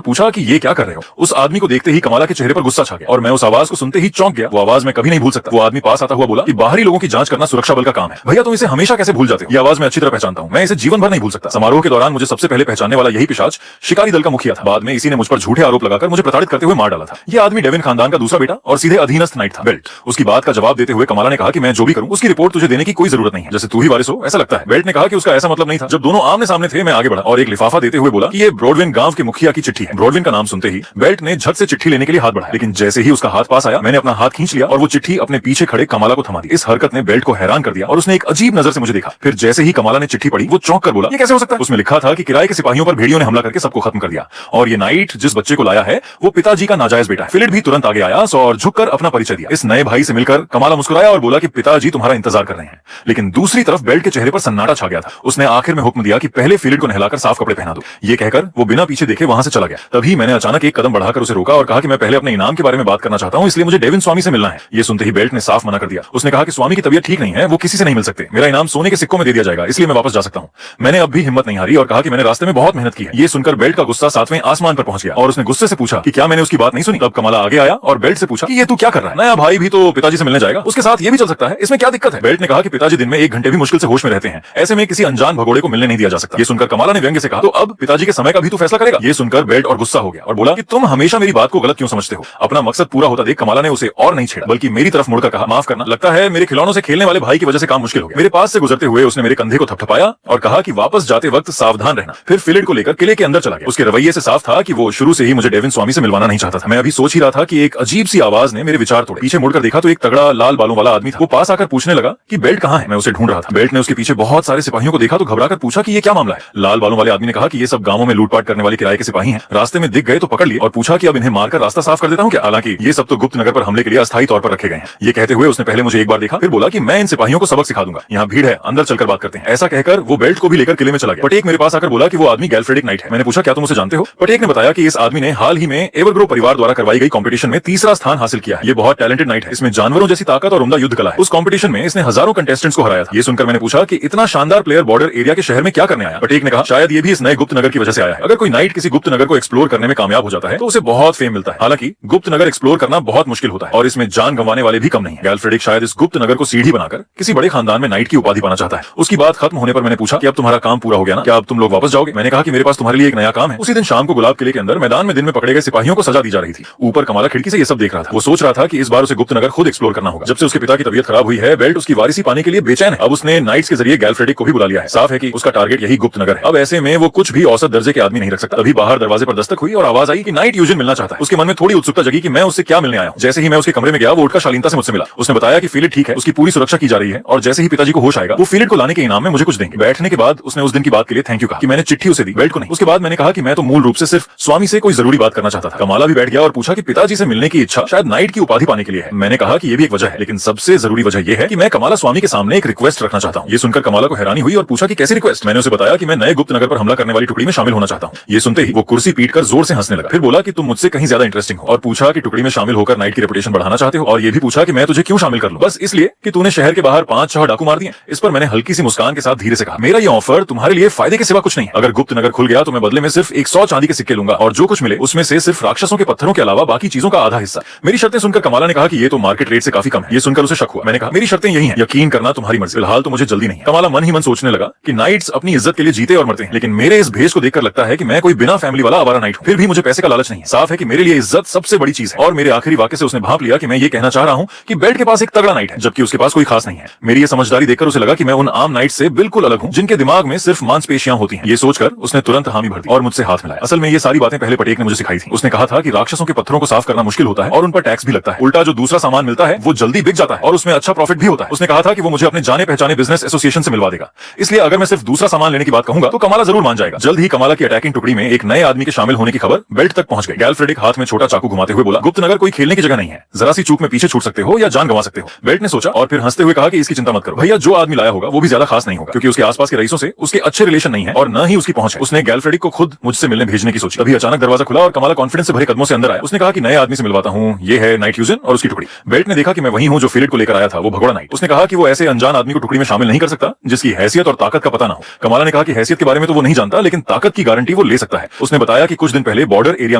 पूछा कि ये क्या कर रहे हो। उस आदमी को देखते ही कमाला के चेहरे पर गुस्सा छा गया और मैं उस आवाज को सुनते ही चौंक गया। वो आवाज मैं कभी नहीं भूल सकता। वो आदमी पास आता हुआ बोला कि बाहरी लोगों की जांच करना सुरक्षा बल का काम है। भैया तुम इसे हमेशा कैसे भूल जाते हो? ये आवाज मैं अच्छी तरह पहचानता हूँ, मैं इसे जीवन भर नहीं भूल सकता। समारोह के दौरान मुझे सबसे पहले पहचानने वाला यही पिशाच शिकारी दल का मुखिया था। बाद में इसी ने मुझ पर झूठे आरोप लगाकर मुझे प्रताड़ित करते हुए मार डाला था। ये आदमी डेविन खानदान का दूसरा बेटा और सीधे अधीनस्थ नाइट था, बेल्ट। उसकी बात का जवाब देते हुए कमाला ने कहा कि मैं जो भी करूं उसकी रिपोर्ट तुझे देने की कोई जरूरत नहीं है, जैसे तू ही वारिस हो ऐसा लगता है। बेल्ट ने कहा कि उसका ऐसा मतलब नहीं था। जब दोनों आमने सामने थे मैं आगे बढ़ा और एक लिफाफा देते हुए बोला कि ये ब्रॉडविन गांव के मुखिया की चिट्ठी है। ब्रॉडविन का नाम सुनते ही बेल्ट ने झट से चिट्ठी लेने के लिए हाथ बढ़ाया, लेकिन जैसे ही उसका हाथ पास आया मैंने अपना हाथ खींच लिया और वो चिट्ठी अपने पीछे खड़े कमाला को थमा दी। इस हरकत ने बेल्ट को हैरान कर दिया और उसने एक अजीब नजर से मुझे देखा। फिर जैसे ही कमाला ने चिट्ठी पढ़ी वो चौंक कर बोला, ये कैसे हो सकता है? उसमें लिखा था कि किराए के सिपाहियों पर भेड़ियों ने हमला करके सबको खत्म कर दिया और ये नाइट जिस बच्चे को लाया है वो पिताजी का नाजायज बेटा है। फिलिप भी तुरंत आगे आया और झुककर अपना परिचय दिया। इस नए भाई से मिलकर कमाला मुस्कुराया और बोला कि पिताजी तुम्हारा इंतजार कर रहे हैं। लेकिन दूसरी तरफ बेल्ट के चेहरे पर सन्नाटा छा गया था। उसने आखिर में हुक्म दिया कि पहले फिलिप को नहलाकर साफ कपड़े पहना दो। ये कहकर वो बिना पीछे देखे वहां से चला गया। तभी मैंने अचानक एक कदम बढ़ाकर उसे रोका और कहा कि मैं पहले अपने इनाम के बारे में बात करना चाहता हूं, इसलिए मुझे डेविन स्वामी से मिलना है। ये सुनते ही बेल्ट ने साफ मना कर दिया। उसने कहा कि स्वामी की तबीयत ठीक नहीं है, वो किसी से नहीं मिल सकते। मेरा इनाम सोने के सिक्कों में दे दिया जाएगा, इसलिए मैं वापस जा सकता हूं। मैंने अब भी हिम्मत नहीं हारी और कहा कि मैंने रास्ते में बहुत मेहनत की है। ये सुनकर बेल्ट का गुस्सा 7वें आसमान पर पहुंच गया और उसने गुस्से से पूछा कि क्या मैंने उसकी बात नहीं सुनी। तब कमाला आगे आया और बेल्ट से पूछा कि ये तू क्या कर रहा है? नया भाई भी तो पिताजी से मिलने जाएगा, उसके साथ ये भी चल सकता है, इसमें क्या दिक्कत है? बेल्ट ने कहा कि पिताजी दिन में 1 घंटे भी मुश्किल से होश में रहते हैं, ऐसे में किसी अनजान भगोड़े को मिलने नहीं दिया जा सकता। ये सुनकर कमाला ने व्यंग्य से कहा, तो अब पिताजी के समय का भी तू फैसला करेगा? ये सुनकर बेल्ट और गुस्सा हो गया और बोला कि तुम हमेशा मेरी बात को गलत क्यों समझते हो? अपना मकसद पूरा होता देख कमाला ने उसे और नहीं छेड़ा बल्कि मेरी तरफ मुड़कर कहा, माफ करना, लगता है मेरे खिलौनों से खेलने वाले भाई की वजह से काम मुश्किल हो गया। मेरे पास से गुजरते हुए उसने मेरे कंधे को थपथपाया और कहा कि वापस जाते वक्त सावधान रहना। फिर फिलिप को लेकर किले के अंदर चला गया। उसके रवैये से साफ था कि वो शुरू से ही मुझे डेविन स्वामी से मिलवाना नहीं चाहता था। मैं अभी सोच ही रहा था कि एक अजीब सी आवाज ने मेरे विचार तोड़े। पीछे मुड़कर देखा तो एक तगड़ा लाल बालों वाला आदमी था। वो पास आकर पूछने लगा कि बेल्ट कहाँ है? मैं उसे ढूंढ रहा था। बेल्ट ने उसके पीछे बहुत सारे सिपाहियों को देखा तो घबराकर पूछा कि ये क्या मामला है? लाल बालों वाले आदमी ने कहा कि ये सब गांवों में लूटपाट करने वाले किराए के सिपाही हैं, रास्ते में दिख गए तो पकड़ लिए और पूछा कि अब इन्हें मारकर रास्ता साफ कर देता हूं क्या? हालांकि ये सब तो गुप्त नगर पर हमले के लिए अस्थायी तौर पर रखे गए हैं। ये कहते हुए उसने पहले मुझे एक बार देखा, फिर बोला कि मैं इन सिपाहियों को सबक सिखा दूंगा, यहाँ भीड़ है, अंदर चलकर बात करते हैं। ऐसा कहकर वो बेल्ट को भी लेकर किले में चला गया। पटेक मेरे पास आकर बोला कि वो आदमी गैल्फ्रेडिक नाइट है। मैंने पूछा क्या तुम उसे जानते हो? पटेक ने बताया कि इस आदमी ने हाल ही में एवरग्रो परिवार द्वारा करवाई गई कंपटीशन में 3रा स्थान हासिल किया है। ये बहुत टैलेंटेड नाइट है, इसमें जानवरों जैसी ताकत और उम्दा युद्ध कला है। उस कंपटीशन में इसने हजारों कंटेस्टेंट्स को हराया था। ये सुनकर मैंने पूछा कि इतना शानदार प्लेयर बॉर्डर एरिया के शहर में क्या करने आया? पटेक ने कहा शायद ये भी इस नए गुप्त नगर की वजह से आया है। अगर कोई नाइट किसी गुप्त नगर को एक्सप्लोर करने में कामयाब हो जाता है तो उसे बहुत फेम मिलता है। हालांकि गुप्त नगर एक्सप्लोर करना बहुत मुश्किल होता है और इसमें जान गंवाने वाले भी कम नहीं है। गैल्फ्रेडिक शायद इस गुप्त नगर को सीढ़ी बनाकर किसी बड़े खानदान में नाइट की उपाधि पाना चाहता है। उसकी बात खत्म होने पर मैंने पूछा कि अब तुम्हारा काम पूरा हो गया ना, क्या अब तुम लोग वापस जाओगे? मैंने कहा कि मेरे पास तुम्हारे लिए एक नया काम है। उसी दिन शाम को गुलाब किले के अंदर मैदान में दिन में पकड़े गए सिपाहियों को सजा दी जा रही थी। ऊपर कमाला खिड़की से ये सब देख रहा था। वो सोच रहा था कि इस बार उसे गुप्त नगर खुद एक्सप्लोर करना होगा। जब से उसके पिता की तबीयत खराब हुई है बेल्ट उसकी वारिसी पाने के लिए बेचैन है। अब उसने नाइट्स के जरिए गैल्फ्रेडिक को भी बुला लिया है। साफ है कि उसका टारगेट यही गुप्त नगर है। अब ऐसे में वो कुछ भी औसत दर्जे के आदमी नहीं रख सकता। तभी बाहर दरवाजे पर दस्तक हुई और आवाज आई कि नाइट यूजन मिलना चाहता है। उसके मन में थोड़ी उत्सुकता जगी कि मैं उससे क्या मिलने आया हूं। जैसे ही मैं उसके कमरे में गया वो उठकर शालीनता से मुझसे मिला। उसने बताया कि फिलिप ठीक है, उसकी पूरी सुरक्षा की जा रही है और जैसे ही पिताजी को होश आएगा वो फिलिप को लाने के इनाम में मुझे कुछ देंगे। बैठने के बाद उसने उस दिन की बात के लिए थैंक यू कहा कि मैंने चिट्ठी उसे दी, बेल्ट को नहीं। उसके बाद मैंने कहा कि मैं तो मूल रूप से सिर्फ स्वामी से कोई जरूरी बात करना चाहता था। कमाला भी बैठ गया और पूछा कि पिताजी से मिलने की इच्छा शायद नाइट की उपाधि पाने के लिए है। मैंने कहा कि ये भी एक वजह है, लेकिन सबसे जरूरी वजह यह है कि मैं कमाला स्वामी के सामने एक रिक्वेस्ट रखना चाहता हूँ। ये सुनकर कमाला को हैरानी हुई और पूछा कि कैसी रिक्वेस्ट? मैंने उसे बताया कि मैं नए गुप्त नगर पर हमला करने वाली टुकड़ी में शामिल होना चाहता हूँ। ये सुनते ही वो कुर्सी पीटकर जोर से हंसने लगा। फिर बोला कि तुम मुझसे कहीं ज्यादा इंटरेस्टिंग हो और पूछा कि टुकड़ी में शामिल होकर नाइट की रेपुटेशन बढ़ाना चाहते हो और ये भी पूछा कि मैं तुझे क्यों शामिल कर लूं, बस इसलिए कि तूने शहर के बाहर 5-6 डाकू मार दिए। इस पर मैंने हल्की सी मुस्कान के साथ धीरे से कहा, मेरा ये ऑफर तुम्हारे लिए फायदे के सिवा कुछ नहीं है। अगर गुप्त नगर खुल गया तो मैं बदले में सिर्फ 100 चांदी के सिक्के लूंगा और जो कुछ मिले उसमें से सिर्फ राक्षसों के पत्थरों के अलावा बाकी चीजों का आधा हिस्सा। मेरी शर्तें सुनकर कमाला ने कहा कि ये तो मार्केट रेट से काफी कम है। ये सुनकर उसे शक हुआ। मैंने कहा मेरी शर्तें यही हैं, यकीन करना तुम्हारी मर्जी, फिलहाल तो मुझे जल्दी नहीं है। कमाला मन ही मन सोचने लगा कि नाइट्स अपनी इज्जत के लिए जीते और मरते हैं, लेकिन मेरे इस भेष को देखकर लगता है कि मैं कोई बिना फैमिली वाला आवारा नाइट हूं। फिर भी मुझे पैसे का लालच नहीं है। साफ है कि मेरे लिए इज्जत सबसे बड़ी चीज है और मेरे आखिरी वाक्य से उसने भांप लिया कि मैं ये कहना चाह रहा हूं कि बेल्ट के पास एक तगड़ा नाइट है जबकि उसके पास कोई खास नहीं है। मेरी ये समझदारी देखकर उसे लगा कि मैं उन आम नाइट से बिल्कुल अलग हूं जिनके दिमाग में सिर्फ मांसपेशियां होती हैं। ये सोचकर उसने तुरंत हामी भर दी और मुझसे हाथ मिलाया। असल में ये सारी बातें पहले पटेक ने मुझे सिखाई थी। उसने कहा था कि राक्षसों के पत्थरों को साफ करना मुश्किल होता है और उन पर टैक्स भी लगता है। उल्टा जो दूसरा सामान मिलता है वो जल्दी बिक जाता है और उसमें अच्छा प्रॉफिट भी होता है। उसने कहा था कि वो मुझे अपने जाने पहचाने बिजनेस एसोसिएशन से मिलवा देगा, इसलिए अगर मैं सिर्फ दूसरा सामान लेने की बात कहूंगा तो कमाला जरूर मान जाएगा। जल्द ही कमाला की अटैकिंग टुकड़ी में एक नए आदमी के शामिल होने की खबर बेल्ट तक पहुंच गई। गैल्फ्रेडिक हाथ में छोटा चाकू घुमाते हुए बोला, गुप्त नगर कोई खेलने की जगह नहीं है, जरा सी चूक में पीछे छूट सकते हो या जान गंवा सकते हो। बेल्ट ने सोचा और फिर हंसते हुए कहा कि इसकी चिंता मत करो भैया, जो आदमी लाया होगा वो भी ज्यादा खास नहीं होगा क्योंकि उसके आसपास के रईसों से उसके अच्छे रिलेशन नहीं है और न ही उसकी पहुंच है। उसने गैल्फ्रेडिक को खुद मुझसे मिलने भेजने की सोची। तभी अचानक दरवाजा खुला और कमाला कॉन्फिडेंस से भरे कदमों से अंदर आया। उसने कहा कि नए आदमी से मिलवाता हूँ, ये है नाइट यूजन और उसकी टुकड़ी। बेल्ट ने देखा कि मैं वही हूँ जो फिलिप को लेकर आया था, वो भगोड़ा नाइट। उसने कहा कि वो ऐसे अनजान आदमी को टुकड़ी में शामिल नहीं कर सकता जिसकी हैसियत और ताकत का पता ना हो। कमाला ने कहा कि हैसियत के बारे में तो वो नहीं जानता, लेकिन ताकत की गारंटी वो ले सकता है। उसने बताया कि कुछ दिन पहले बॉर्डर एरिया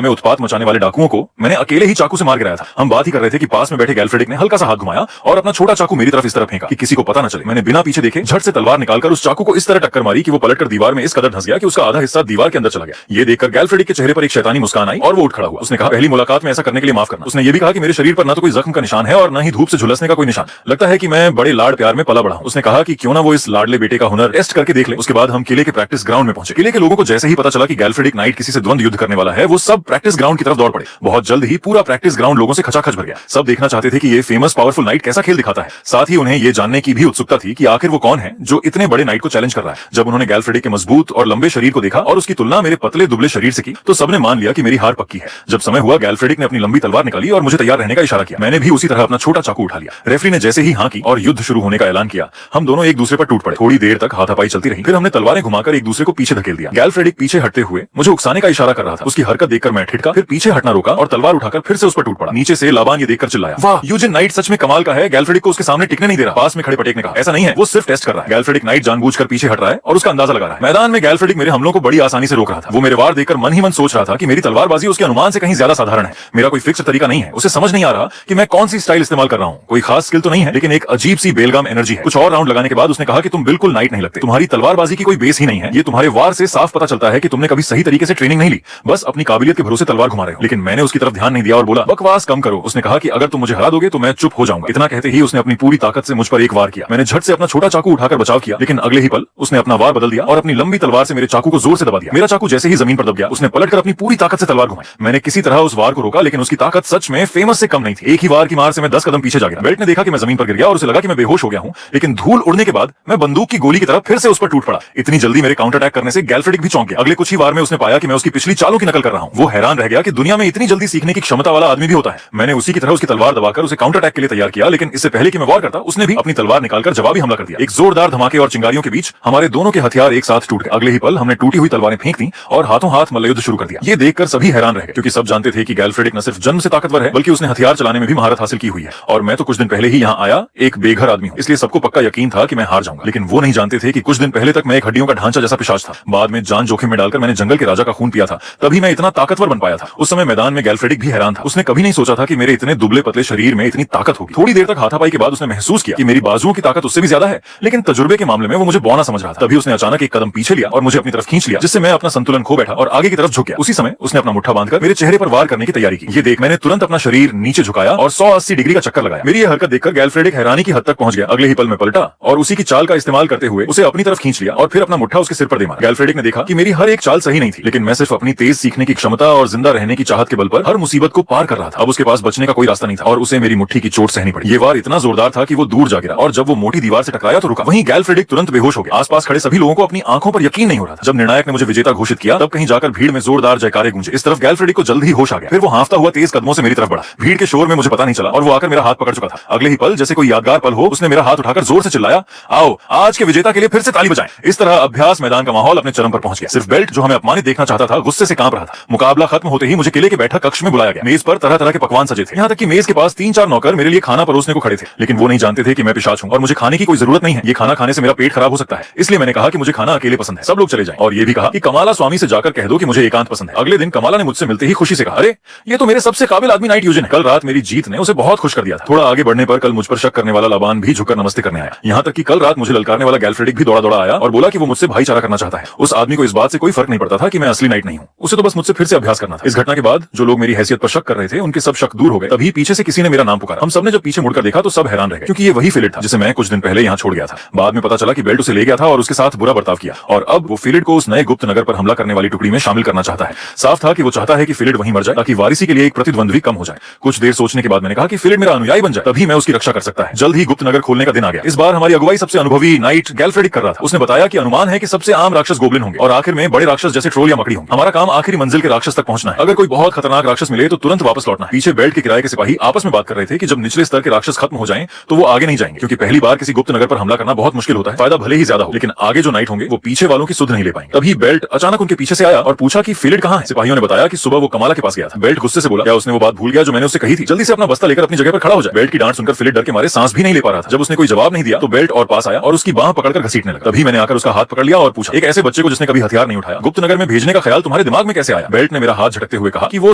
में उत्पात मचाने वाले डाकुओं को मैंने अकेले ही चाकू से मार गिराया था। हम बात ही कर रहे थे कि पास में बैठे गैल्फ्रेडिक ने हल्का सा हाथ घुमाया और अपना छोटा चाकू मेरी तरफ इस तरह फेंका कि किसी को पता न चले। मैंने बिना पीछे देखे झट से तलवार निकालकर उस चाकू को इस तरह टक्कर मारी कि वो पलटकर दीवार में इस कदर धंस गया कि उसका आधा हिस्सा दीवार के अंदर चला गया। ये देखकर गैल्फ्रेडिक के चेहरे पर एक शैतानी मुस्कान आई और वो उठ खड़ा हुआ। उसने कहा, पहली मुलाकात में ऐसा करने के लिए माफ करना। उसने ये भी कहा कि मेरे शरीर पर ना तो कोई जख्म का निशान है और न ही धूप से झुलसने का कोई निशान। लगता है कि मैं बड़े लाड़ प्यार में पला बड़ा हूं। उसने कहा कि क्यों ना वो इस लाडले बेटे का हुनर टेस्ट करके देख ले। उसके बाद हम किले के प्रैक्टिस ग्राउंड में पहुंचे। किले के लोगों को जैसे ही पता चला कि गैल्फ्रेडिक नाइट किसी से द्वंद्व युद्ध करने वाला है, वो सब प्रैक्टिस ग्राउंड की तरफ दौड़ पड़े। बहुत जल्द ही पूरा प्रैक्टिस ग्राउंड लोगों से खचाखच भर गया। सब देखना चाहते थे कि ये फेमस पावरफुल नाइट कैसा खेल दिखाता है। साथ ही उन्हें ये जानने की भी उत्सुकता थी कि आखिर वो कौन है जो इतने बड़े नाइट को चैलेंज कर रहा है। जब उन्होंने गैल्फ्रेडिक के मजबूत और लंबे शरीर को देखा और उसकी तुलना मेरे पतले दुबले शरीर से की, तो सबने मान लिया कि मेरी हार पक्की है। जब समय हुआ, गैल्फ्रेडिक ने अपनी लंबी तलवार निकाली और मुझे तैयार रहने का इशारा किया। मैंने भी उसी तरह अपना छोटा चाकू उठा लिया। रेफरी ने जैसे ही हाँ की और युद्ध शुरू होने का ऐलान किया, हम दोनों एक दूसरे पर टूट पड़े। थोड़ी देर तक हाथापाई चलती रही। फिर हमने तलवारें घुमाकर एक दूसरे को पीछे धकेल दिया। गैल्फ्रेडिक पीछे हटते हुए मुझे उकसाने का इशारा कर रहा था। उसकी हरकत देखकर मैं ठिठका, फिर पीछे हटना रोका और तलवार उठाकर फिर से उस पर टूट पड़ा। नीचे से लाबान ये देखकर चिल्लाया, वाह, यूजिन नाइट सच में कमाल का है। गैल्फ्रेडिक को उसके सामने टिकने नहीं दे रहा। पास में खड़े पटेक ने कहा, ऐसा नहीं है, वो सिर्फ टेस्ट कर रहा है। गैल्फ्रेडिक नाइट जानबूझकर पीछे हट रहा है और उसका अंदाजा लगा रहा है। मैदान में गैल्फ्रेडिक मेरे हमलों को बड़ी आसानी से रोक रहा था। वो मेरे वार देखकर मन ही मन सोच रहा था कि मेरी तलवारबाजी उसके अनुमान से कहीं ज्यादा साधारण है। मेरा कोई फिक्स तरीका नहीं है। उसे समझ नहीं आ रहा कि मैं कौन सी स्टाइल इस्तेमाल कर रहा हूँ। कोई खास स्किल तो नहीं है, लेकिन एक अजीब सी बेलगाम एनर्जी है। कुछ और राउंड लगाने के बाद उसने कहा कि तुम बिल्कुल नाइट नहीं लगते। तुम्हारी तलवारबाजी की कोई बेस ही नहीं है। ये तुम्हारे वार से साफ पता चलता है कि तुमने कभी सही तरीके से ट्रेनिंग नहीं ली, बस अपनी काबिलियत के भरोसे तलवार घुमा रहे हो। लेकिन मैंने उसकी तरफ ध्यान नहीं दिया और बोला, बकवास कम करो। उसने कहा कि अगर तुम मुझे हरा दोगे तो मैं चुप हो जाऊंगा। इतना कहते ही उसने अपनी पूरी ताकत से मुझ पर एक वार किया। मैंने झट से अपना छोटा चाकू उठाकर बचाव किया, लेकिन अगले ही पल उसने अपना वार बदल दिया और अपनी लंबी तलवार से मेरे चाकू को जोर से दबा दिया। मेरा चाकू जैसे ही जमीन पर दब गया, उसने पलटकर अपनी पूरी ताकत से तलवार घुमाई। मैंने किसी तरह उस वार को रोका, लेकिन उसकी ताकत सच में फेमस से कम नहीं थी। एक ही वार की मार से मैं 10 कदम पीछे जा गिरा। बेल्ट ने देखा कि मैं जमीन पर गिर गया और उसे लगा कि मैं बेहोश हो गया हूं, लेकिन धूल उड़ने के बाद मैं बंदूक की गोली की तरह फिर से उस पर टूट पड़ा। इतनी जल्दी मेरे काउंटर अटैक करने से गैल्फ्रेडिक भी चौंक गया। अगले कुछ ही वार में उसने पाया कि मैं उसकी पिछली चालों की नकल कर रहा हूं। वो हैरान रह गया कि दुनिया में इतनी जल्दी सीखने की क्षमता वाला आदमी भी होता है। मैंने उसी की तरह उसकी तलवार दबाकर उसे काउंटर अटैक के लिए तैयार किया, लेकिन इससे पहले कि मैं वार करता, उसने भी अपनी तलवार निकालकर जवाबी हमला कर दिया। एक जोरदार धमाके और चिंगारियों के बीच हमारे दोनों के हथियार एक साथ टूट गए। अगले ही पल हमने टूटी हुई तलवारें फेंक दी और हाथों हाथ मल्लयुद्ध शुरू कर दिया। ये देखकर सभी हैरान रह गए, क्योंकि सब जानते थे कि गैल्फ्रेडिक न सिर्फ जन्म से ताकतवर है, बल्कि उसने हथियार चलाने में भी महारत हासिल की हुई है। और मैं तो कुछ दिन पहले ही यहाँ आया एक बेघर आदमी हूँ, इसलिए सबको पक्का यकीन था कि मैं हार जाऊंगा। लेकिन वो नहीं जानते थे कि कुछ दिन पहले तक मैं एक हड्डियों का ढांचा जैसा पिशाच था। बाद में जान जोखिम में डालकर मैंने जंगल के राजा का खून पिया था, तभी मैं इतना ताकतवर बन पाया था। उस समय मैदान में गैल्फ्रेडिक भी हैरान था। उसने कभी नहीं सोचा था कि मेरे इतने दुबले पतले शरीर में इतनी ताकत होगी। थोड़ी देर तक हाथापाई के बाद उसने महसूस किया कि मेरी बाजुओं की ताकत उससे भी ज्यादा है, लेकिन तजुर्बे के मामले में वो मुझे बौना समझ रहा था। तभी उसने अचानक एक कदम पीछे लिया और मुझे अपनी तरफ खींच लिया, जिससे मैं अपना संतुलन खो बैठा और आगे की तरफ झुक गया। उसी समय उसने अपना मुट्ठा बांधकर मेरे चेहरे पर वार करने की तैयारी की। ये देख मैंने तुरंत अपना शरीर नीचे झुकाया और 180 डिग्री का चक्कर लगाया। मेरी ये हरकत देखकर गैल्फ्रेडिक हैरानी की हद तक पहुंच गया। अगले ही पल में पलटा और उसी की चाल का इस्तेमाल करते हुए उसे अपनी तरफ खींच लिया और फिर अपना मुट्ठा उसके सिर पर दे मारा। गैल्फ्रेडिक ने देखा कि मेरी हर एक चाल सही नहीं थी, लेकिन मैं सिर्फ अपनी तेज सीखने की क्षमता और जिंदा रहने की चाहत के बल पर हर मुसीबत को पार कर रहा था। अब उसके पास बचने का कोई रास्ता नहीं था और उसे मेरी मुट्ठी की चोट सहनी पड़ी। ये वार इतना जोरदार था कि वो दूर जा गिरा और जब वो मोटी दीवार से टकराया तो रुका। वहीं गैल्फ्रेडिक तुरंत बेहोश हो गया। आसपास खड़े सभी लोगों को अपनी आंखों पर यकीन नहीं हो रहा था। जब निर्णायक ने मुझे विजेता घोषित किया, तब कहीं जाकर भीड़ में जोरदार जयकारे गूंजे। इस तरफ गैल्फ्रेडिक को जल्द ही होश आ गया। फिर वो हांफता हुआ तेज कदमों से मेरी तरफ बढ़ा। भीड़ के शोर में मुझे पता नहीं चला और वो आकर मेरा हाथ पकड़ चुका था। अगले ही पल जैसे कोई यादगार पल हो, उसने मेरा हाथ उठाकर जोर से चिल्लाया, आओ आज के विजेता के लिए फिर से ताली बजाएं। इस तरह अभ्यास मैदान का माहौल अपने चरम पर पहुंच गया। सिर्फ बेल्ट, जो हमें अपमानित देखना चाहता था, गुस्से से कांप रहा था। मुकाबला खत्म होते ही मुझे किले के बैठक कक्ष में बुलाया गया। मेज पर तरह तरह के पकवान सजे थे, यहाँ तक कि मेज के पास 3-4 नौकर मेरे लिए खाना परोसने को खड़े थे। लेकिन वो नहीं जानते थे कि मैं पिशाच हूँ और मुझे खाने की कोई जरूरत नहीं है। ये खाना खाने से मेरा पेट खराब हो सकता है। इसलिए मैंने कहा कि मुझे खाना अकेले पसंद है, सब लोग चले जाएं। और ये भी कहा कि कमाला स्वामी से जाकर कह दो कि मुझे एकांत पसंद है। अगले दिन कमाला ने मुझसे मिलते ही खुशी से कहा, अरे ये तो मेरे सबसे काबिल आदमी नाइट यूजिन है। कल रात मेरी जीत ने उसे बहुत खुश कर दिया था। थोड़ा आगे बढ़ने पर कल मुझ पर शक करने वाला लाबान भी झुककर नमस्ते करने आया। यहाँ तक कि कल रात मुझे ललकारने वाला गैल्फ्रेडिक भी दौड़ा दौड़ा आया और बोला कि वो मुझसे भाईचारा करना चाहता है। उस आदमी को इस बात से कोई फर्क नहीं पड़ता था कि मैं असली नाइट नहीं हूँ। उसे तो बस मुझसे फिर से अभ्यास करना था। इस घटना के बाद जो लोग मेरी हैसियत पर शक कर रहे थे, उनके सब शक दूर हो गए। तभी पीछे से किसी ने मेरा नाम पुकारा। हम सबने जब पीछे मुड़कर देखा तो सब हैरान रह गए, क्योंकि ये वही फिलिड था जिसे मैं कुछ दिन पहले यहाँ छोड़ गया था। बाद में पता चला कि बेल्ट उसे ले गया था और उसके साथ बुरा बर्ताव किया और अब वो फिलिड को उस नए गुप्त नगर पर हमला करने वाली टुकड़ी में शामिल करना चाहता है। साफ था कि वो चाहता है कि फिलिड वहीं मर जाए, ताकि वारिसी के लिए एक प्रतिद्वंद भी कम हो जाए। कुछ देर सोचने के बाद मैंने कहा कि फिलिड मेरा अनुयायी बन जाए, तभी मैं उसकी रक्षा कर सकता है। जल्द ही गुप्त नगर खोलने का दिन आ गया। इस बार हमारी अगुवाई सबसे अनुभवी नाइट गैल्फ्रेडिक कर रहा था। उसने बताया कि अनुमान है कि सबसे आम राक्षस गोब्लिन होंगे और आखिर में बड़े राक्षस जैसे ट्रोल या मकड़ी होंगे। हमारा काम आखिरी मंजिल के राक्षस तक पहुंचना है। अगर कोई बहुत खतरनाक राक्षस मिले तो तुरंत वापस लौटना है। पीछे बेल्ट के किराए के सिपाही आपस में बात कर रहे थे कि जब निचले स्तर के राक्षस खत्म हो जाएं तो वो आगे नहीं जाएंगे, क्योंकि पहली बार किसी गुप्त नगर पर हमला करना बहुत मुश्किल होता है। फायदा भले ही ज्यादा हो, लेकिन आगे जो नाइट होंगे वो पीछे वालों की सुध नहीं ले पाएंगे। तभी बेल्ट अचानक उनके पीछे से आया और पूछा कि फिलिड कहाँ है। सिपाहियों ने बताया कि सुबह वो कमाला के पास गया था। बेल्ट गुस्से से बोला, क्या उसने वो बात भूल गया जो मैंने उससे कही थी? जल्दी से अपना बस्ता लेकर अपनी जगह पर खड़ा हो जाए। बेल्ट की डांट सुनकर फिलिड डर के मारे सांस भी नहीं ले पा रहा था। जब उसने कोई जवाब नहीं दिया तो बेल्ट और पास आया और उसकी बांह पकड़कर घसीटने लगा। तभी मैंने आकर उसका हाथ पकड़ लिया और पूछा, एक ऐसे बच्चे को जिसने कभी हथियार नहीं उठाया गुप्त नगर में भेजने का ख्याल तुम्हारे दिमाग में कैसे आया? बेल्ट ने मेरा हाथ झटकते हुए कहा कि वो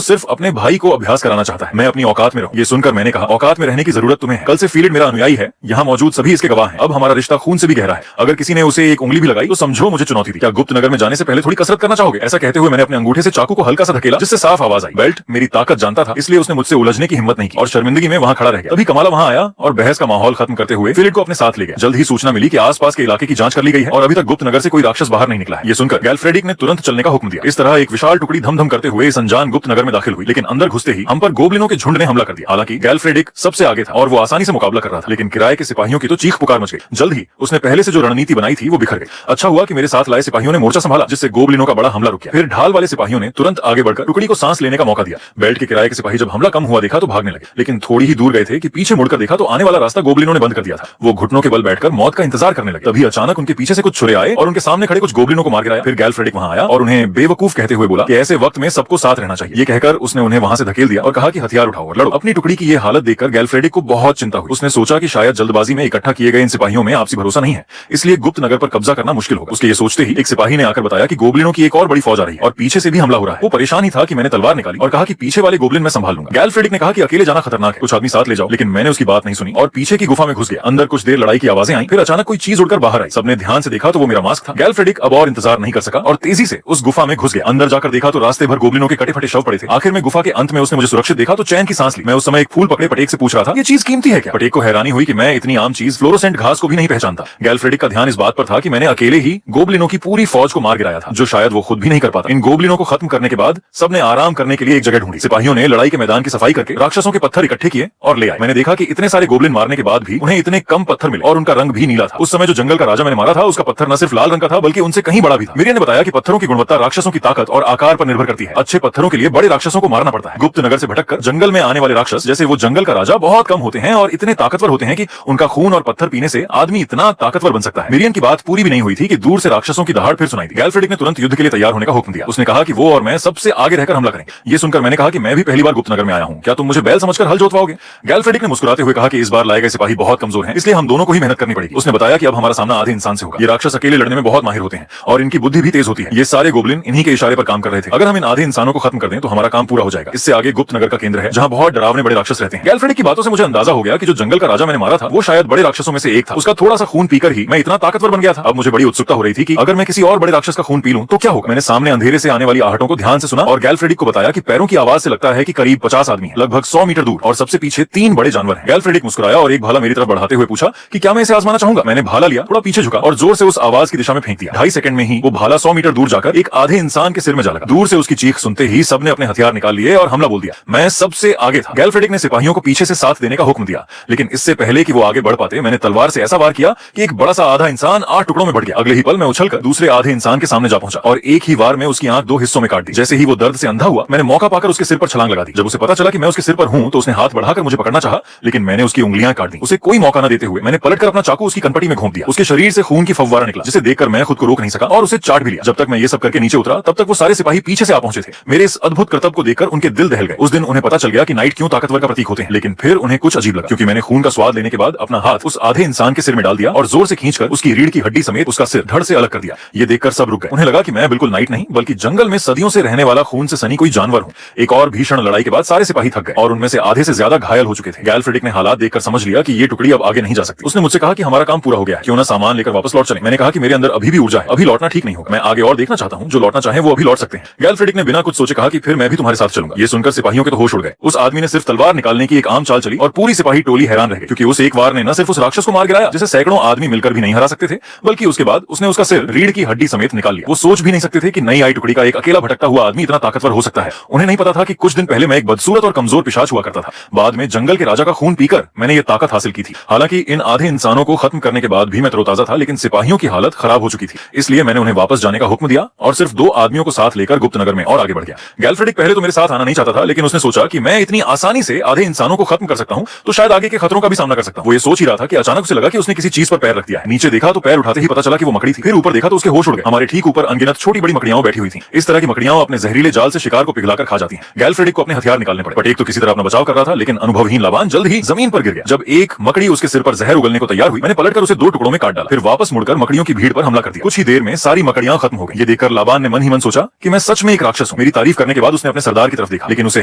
सिर्फ अपने भाई को अभ्यास कराना चाहता है, मैं अपनी औकात में रहूं। ये सुनकर मैंने कहा, औकात में रहने की जरूरत तुम्हें है। कल से फील्ड मेरा अनुयायी है, यहाँ मौजूद सभी इसके गवाह हैं। अब हमारा रिश्ता खून से भी गहरा है। अगर किसी ने उसे एक उंगली भी लगाई तो समझो मुझे चुनौती दी। क्या गुप्त नगर में जाने से पहले थोड़ी कसरत करना चाहोगे? ऐसा कहते हुए मैंने अपने अंगूठे से चाकू को हल्का सा धकेला, जिससे साफ आवाज आई। बेल्ट मेरी ताकत जानता था, इसलिए उसने मुझसे उलझने की हिम्मत नहीं की और शर्मिंदगी में वहां खड़ा रह गया। तभी कमाला वहां आया और बहस का माहौल खत्म करते हुए फिलिड को अपने साथ ले गया। जल्द ही सूचना मिली कि आसपास के इलाके की जांच कर ली गई है और अभी तक गुप्त नगर से कोई राक्षस बाहर नहीं निकला है। ये सुनकर गैल्फ्रेडिक ने तुरंत चलने का हुक्म दिया। इस तरह एक विशाल टुकड़ी धम-धम करते हुए इस अनजान गुप्त नगर में दाखिल हुई, लेकिन अंदर घुसते ही हम पर गोब्लिनों के झुंड ने हमला कर दिया। हालांकि गैल्फ्रेडिक सबसे आगे था और वो आसानी से मुकाबला कर रहा था, लेकिन किराए के सिपाहियों की तो चीख पुकार मच गई। जल्द ही उसने पहले से जो रणनीति बनाई थी वो बिखर गई। अच्छा हुआ कि मेरे साथ लाए सिपाहियों ने मोर्चा संभाला, जिससे गोब्लिनों का बड़ा हमला रुक गया। फिर ढाल वाले सिपाहियों ने तुरंत आगे बढ़कर टुकड़ी को सांस लेने का मौका दिया। बेल्ट के किराए के सिपाही जब हमला कम हुआ देखा तो भागने लगे, लेकिन थोड़ी ही दूर गए थे कि पीछे मुड़कर देखा तो आने वाला रास्ता गोब्लिनों ने बंद कर दिया था। वो घुटनों के बल बैठकर मौत का इंतजार करने लगे। तभी अचानक उनके पीछे से कुछ छुरे आए और उनके सामने खड़े कुछ गोब्लिनों को मार गिराया। फिर गैल्फ्रेडिक वहां आया और उन्हें बेवकूफ कहते हुए बोला कि ऐसे वक्त में सबको साथ रहना चाहिए। ये कहकर उसने उन्हें वहां से धकेल दिया और कहा कि हथियार उठाओ और लड़ो। अपनी टुकड़ी की ये हालत देखकर गैल्फ्रेडिक को बहुत चिंता हुई। उसने सोचा कि शायद जल्दबाजी में इकट्ठा किए गए इन सिपाहियों में आपसी भरोसा नहीं है, इसलिए गुप्त नगर पर कब्जा करना मुश्किल होगा। उसके ये सोचते ही एक सिपाही ने आकर बताया कि गोब्लिनों की एक और बड़ी फौज आ रही है और पीछे से भी हमला हो रहा है। वो परेशान ही था कि मैंने तलवार निकाली और कहा कि पीछे वाले गोब्लिन मैं संभाल लूंगा। गैल्फ्रेडिक ने कहा कि अकेले जाना खतरनाक है, कुछ आदमी साथ ले जाओ, लेकिन मैंने उसकी बात नहीं सुनी और पीछे की गुफा में घुस गया। अंदर कुछ देर लड़ाई की आवाजें आई, फिर अचानक कोई चीज उड़कर बाहर आई। सबने ध्यान से देखा तो वो मेरा मास्क था। गैल्फ्रेडिक अब और इंतजार नहीं कर सका और तेजी से उस गुफा में घुस गया। अंदर जाकर देखा तो रास्ते भर गोब्लिनों के कटे फटे शव पड़े थे। आखिर में गुफा के अंत में उसने मुझे सुरक्षित देखा तो चैन की सांस ली। मैं उस समय एक फूल पकड़े पटेक से पूछ रहा था, ये चीज कीमती है क्या? पटेक को हैरानी हुई कि मैं इतनी आम चीज फ्लोरोसेंट घास को भी नहीं पहचानता। गैल्फ्रेडिक का ध्यान इस बात पर था कि मैंने अकेले ही गोब्लिनों की पूरी फौज को मार गिराया था, जो शायद वो खुद भी नहीं कर पाता। इन गोब्लिनों को खत्म करने के बाद सबने आराम करने के लिए एक जगह ढूंढी। सिपाहियों ने लड़ाई के मैदान की सफाई करके राक्षसों के पत्थर इकट्ठे किए और ले आए। मैंने देखा कि इतने सारे गोब्लिन मारने के बाद भी उन्हें इतने कम पत्थर मिले और उनका रंग भी नीला था। उस समय जो जंगल का राजा मैंने मारा था उसका पत्थर न सिर्फ लाल रंग का था बल्कि उनसे कहीं बड़ा भी था। मिरियन ने बताया कि पत्थरों की गुणवत्ता राक्षसों की ताकत और आकार पर निर्भर करती है। अच्छे पत्थरों के लिए बड़े राक्षसों को मारना पड़ता है। गुप्त नगर से भटककर जंगल में आने वाले राक्षस जैसे वो जंगल का राजा बहुत कम होते हैं और इतने ताकतवर होते हैं कि उनका खून और पत्थर पीने से आदमी इतना ताकतवर बन सकता है। मिरियन की बात पूरी भी नहीं हुई थी कि दूर से राक्षसों की दहाड़ फिर सुनाई दी। गैल्फ्रेडिक ने तुरंत युद्ध के लिए तैयार होने का हुक्म दिया। उसने कहा कि वो और मैं सबसे आगे रहकर हमला करेंगे। ये सुनकर मैंने कहा कि मैं भी पहली बार गुप्त नगर में आया हूं, क्या तुम मुझे बैल समझकर हल जोतवाओगे? गैल्फ्रेडिक ने मुस्कुराते हुए कहा कि इस बार लाए गए सिपाही बहुत कमजोर हैं, इसलिए हम दोनों को ही मेहनत करनी पड़ेगी। उसने बताया कि अब हमारा सामना आधे इंसान से होगा। ये राक्षस अकेले लड़ने में बहुत माहिर होते हैं और इनकी बुद्धि भी तेज होती है। ये सारे गोब्लिन इन्हीं के इशारे पर काम कर रहे थे। अगर हम इन आधे इंसानों को खत्म कर दें तो हमारा काम पूरा हो जाएगा। इससे आगे गुप्त नगर का केंद्र है जहां बहुत डरावने बड़े राक्षस रहते हैं। गैल्फ्रेडिक की बातों से मुझे अंदाजा हो गया कि जो जंगल का राजा मैंने मारा था वो शायद बड़े राक्षसों में से एक था। उसका थोड़ा सा खून पीकर ही मैं इतना ताकतवर बन गया था। अब मुझे बड़ी उत्सुकता हो रही थी कि अगर मैं किसी और बड़े राक्षस का खून पी लूं तो क्या होगा। मैंने सामने अंधेरे से आने वाली आहटों को ध्यान से सुना और गैल्फ्रेडिक को बताया कि पैरों की आवाज से लगता है कि करीब 50 आदमी हैं, लगभग 100 मीटर दूर और सबसे पीछे 3 बड़े जानवर हैं। गैल्फ्रेडिक मुस्कुराया और एक भाला मेरी तरफ बढ़ाते हुए पूछा कि क्या मैं इसे आजमाना चाहूंगा। मैंने भाला लिया, थोड़ा पीछे झुका और जोर से उस आवाज की दिशा में फेंक दिया। 2.5 सेकंड में ही वो भाला 100 मीटर दूर जाकर एक आधे इंसान के सिर में जा लगा। दूर से उसकी चीख सुनते ही सबने अपने हथियार निकाल लिए और हमला बोल दिया। मैं सबसे आगे था। गैल्फ्रेडिक ने सिपाहियों को पीछे से साथ देने का हुक्म दिया, लेकिन इससे पहले कि वो आगे बढ़ पाते मैंने तलवार से ऐसा वार किया कि एक बड़ा सा आधा इंसान 8 टुकड़ों में बढ़ गया। अगले ही पल मैं उछलकर दूसरे आधे इंसान के सामने जा पहुंचा और एक ही वार में उसकी आंख 2 हिस्सों में काट दी। जैसे ही वो दर्द से अंधा हुआ मैंने मौका पाकर उसके सिर पर छलांग लगा दी। जब उसे पता चला कि मैं उसके सिर पर हूं तो उसने हाथ बढ़ाकर मुझे पकड़ना चाहा, लेकिन मैंने उसकी उंगलियां काट दी। उसे कोई मौका न देते हुए मैंने पलटकर अपना चाकू उसकी कनपटी में घोंप दिया। उसके शरीर से खून की फव्वारा निकला, जिसे देखकर मैं खुद को रोक नहीं सका और उसे चाट भी लिया। जब तक मैं ये सब करके नीचे उतरा तब तक वो सारे सिपाही पीछे से आ पहुंचे थे। मेरे इस अद्भुत करतब को देखकर उनके दिल दहल गए। उस दिन उन्हें पता चल गया कि नाइट क्यों ताकतवर का प्रतीक होते हैं, लेकिन फिर उन्हें कुछ अजीब लगा क्योंकि मैंने खून का स्वाद लेने के बाद अपना हाथ उस आधे इंसान के सिर में डाल दिया और जोर से खींचकर उसकी रीढ़ की हड्डी समेत उसका सिर धड़ से अलग कर दिया। ये देखकर सब रुक गए। उन्हें लगा कि मैं बिल्कुल नाइट नहीं बल्कि जंगल में सदियों से रहने वाला खून से सनी कोई जानवर हूं। एक और भीषण लड़ाई के बाद सारे सिपाही थक गए और उनमें से आधे से ज्यादा घायल हो चुके थे। गैल्फ्रेडिक ने हालात देखकर समझ लिया कि ये टुकड़ी अब आगे नहीं जा सकती। उसने मुझसे कहा कि हमारा काम पूरा हो गया है, क्यों ना सामान लेकर वापस लौट चलें। मैंने कहा कि मेरे अंदर अभी भी ऊर्जा है, अभी लौटना ठीक नहीं होगा। मैं आगे और देखना चाहता हूं, जो लौटना चाहे वो अभी लौट सकते हैं। गैल्फ्रेडिक ने बिना कुछ सोचे कहा कि फिर मैं भी तुम्हारे साथ चलूंगा। ये सुनकर सिपाहियों के तो होश उड़ गए। उस आदमी ने सिर्फ तलवार निकालने की एक आम चाल चली और पूरी सिपाही टोली हैरान रह गई क्योंकि उस एक वार ने न सिर्फ उस राक्षस को मार गिराया जिसे सैकड़ों आदमी मिलकर भी नहीं हरा सकते थे, बल्कि उसके बाद उसने उसका सिर रीढ़ की हड्डी समेत निकाल लिया। वो सोच भी नहीं सकते थे कि नई आई टुकड़ी का एक अकेला भटकता हुआ आदमी इतना ताकतवर हो सकता है। उन्हें नहीं पता था कि कुछ दिन पहले मैं एक बदसूरत और कमजोर पिशाच हुआ करता था। बाद में जंगल के राजा का खून पीकर मैंने ये ताकत हासिल की थी। हालांकि इन आधे इंसानों को खत्म करने के बाद भी मैं तरोताजा था, लेकिन सिपाहियों की हालत खराब हो चुकी थी। इसलिए मैंने उन्हें वापस जाने का हुक्म दिया और सिर्फ 2 आदमियों को साथ लेकर गुप्त नगर में और आगे बढ़ गया। गैल्फ्रेडिक पहले तो मेरे साथ आना नहीं चाहता था, लेकिन उसने सोचा कि मैं इतनी आसानी से आधे इंसानों को खत्म कर सकता हूं तो शायद आगे के खतरों का भी सामना कर सकता हूं। वो ये सोच ही रहा था कि अचानक उसे लगा कि उसने किसी चीज पर पैर रख दिया है। नीचे देखा तो पैर उठाते ही पता चला कि वो मकड़ी थी। फिर ऊपर देखा तो उसके होश उड़ गए। हमारे ठीक ऊपर अनगिनत छोटी बड़ी मकड़ियां बैठी हुई थी। इस तरह की मकड़ियां अपने जहरीले जाल से शिकार को पिघलाकर खा जाती हैं। गैल्फ्रेडिक को अपने हथियार निकालने पड़े। पटेक तो किसी तरह अपना बचाव कर रहा था, लेकिन अनुभवहीन लाबान जल्द ही जमीन पर गिर गया। जब एक मकड़ी उसके सिर पर जहर उगलने को तैयार हुई मैंने पलटकर उसे 2 टुकड़ों में काट डाला, फिर वापस वापस मुड़कर मकड़ियों की भीड़ पर हमला कर दिया। कुछ ही देर में सारी मकड़ियां खत्म हो गई। ये देखकर लाबान ने मन ही मन सोचा कि मैं सच में एक राक्षस हूँ। मेरी तारीफ करने के बाद उसने अपने सरदार की तरफ देखा, लेकिन उसे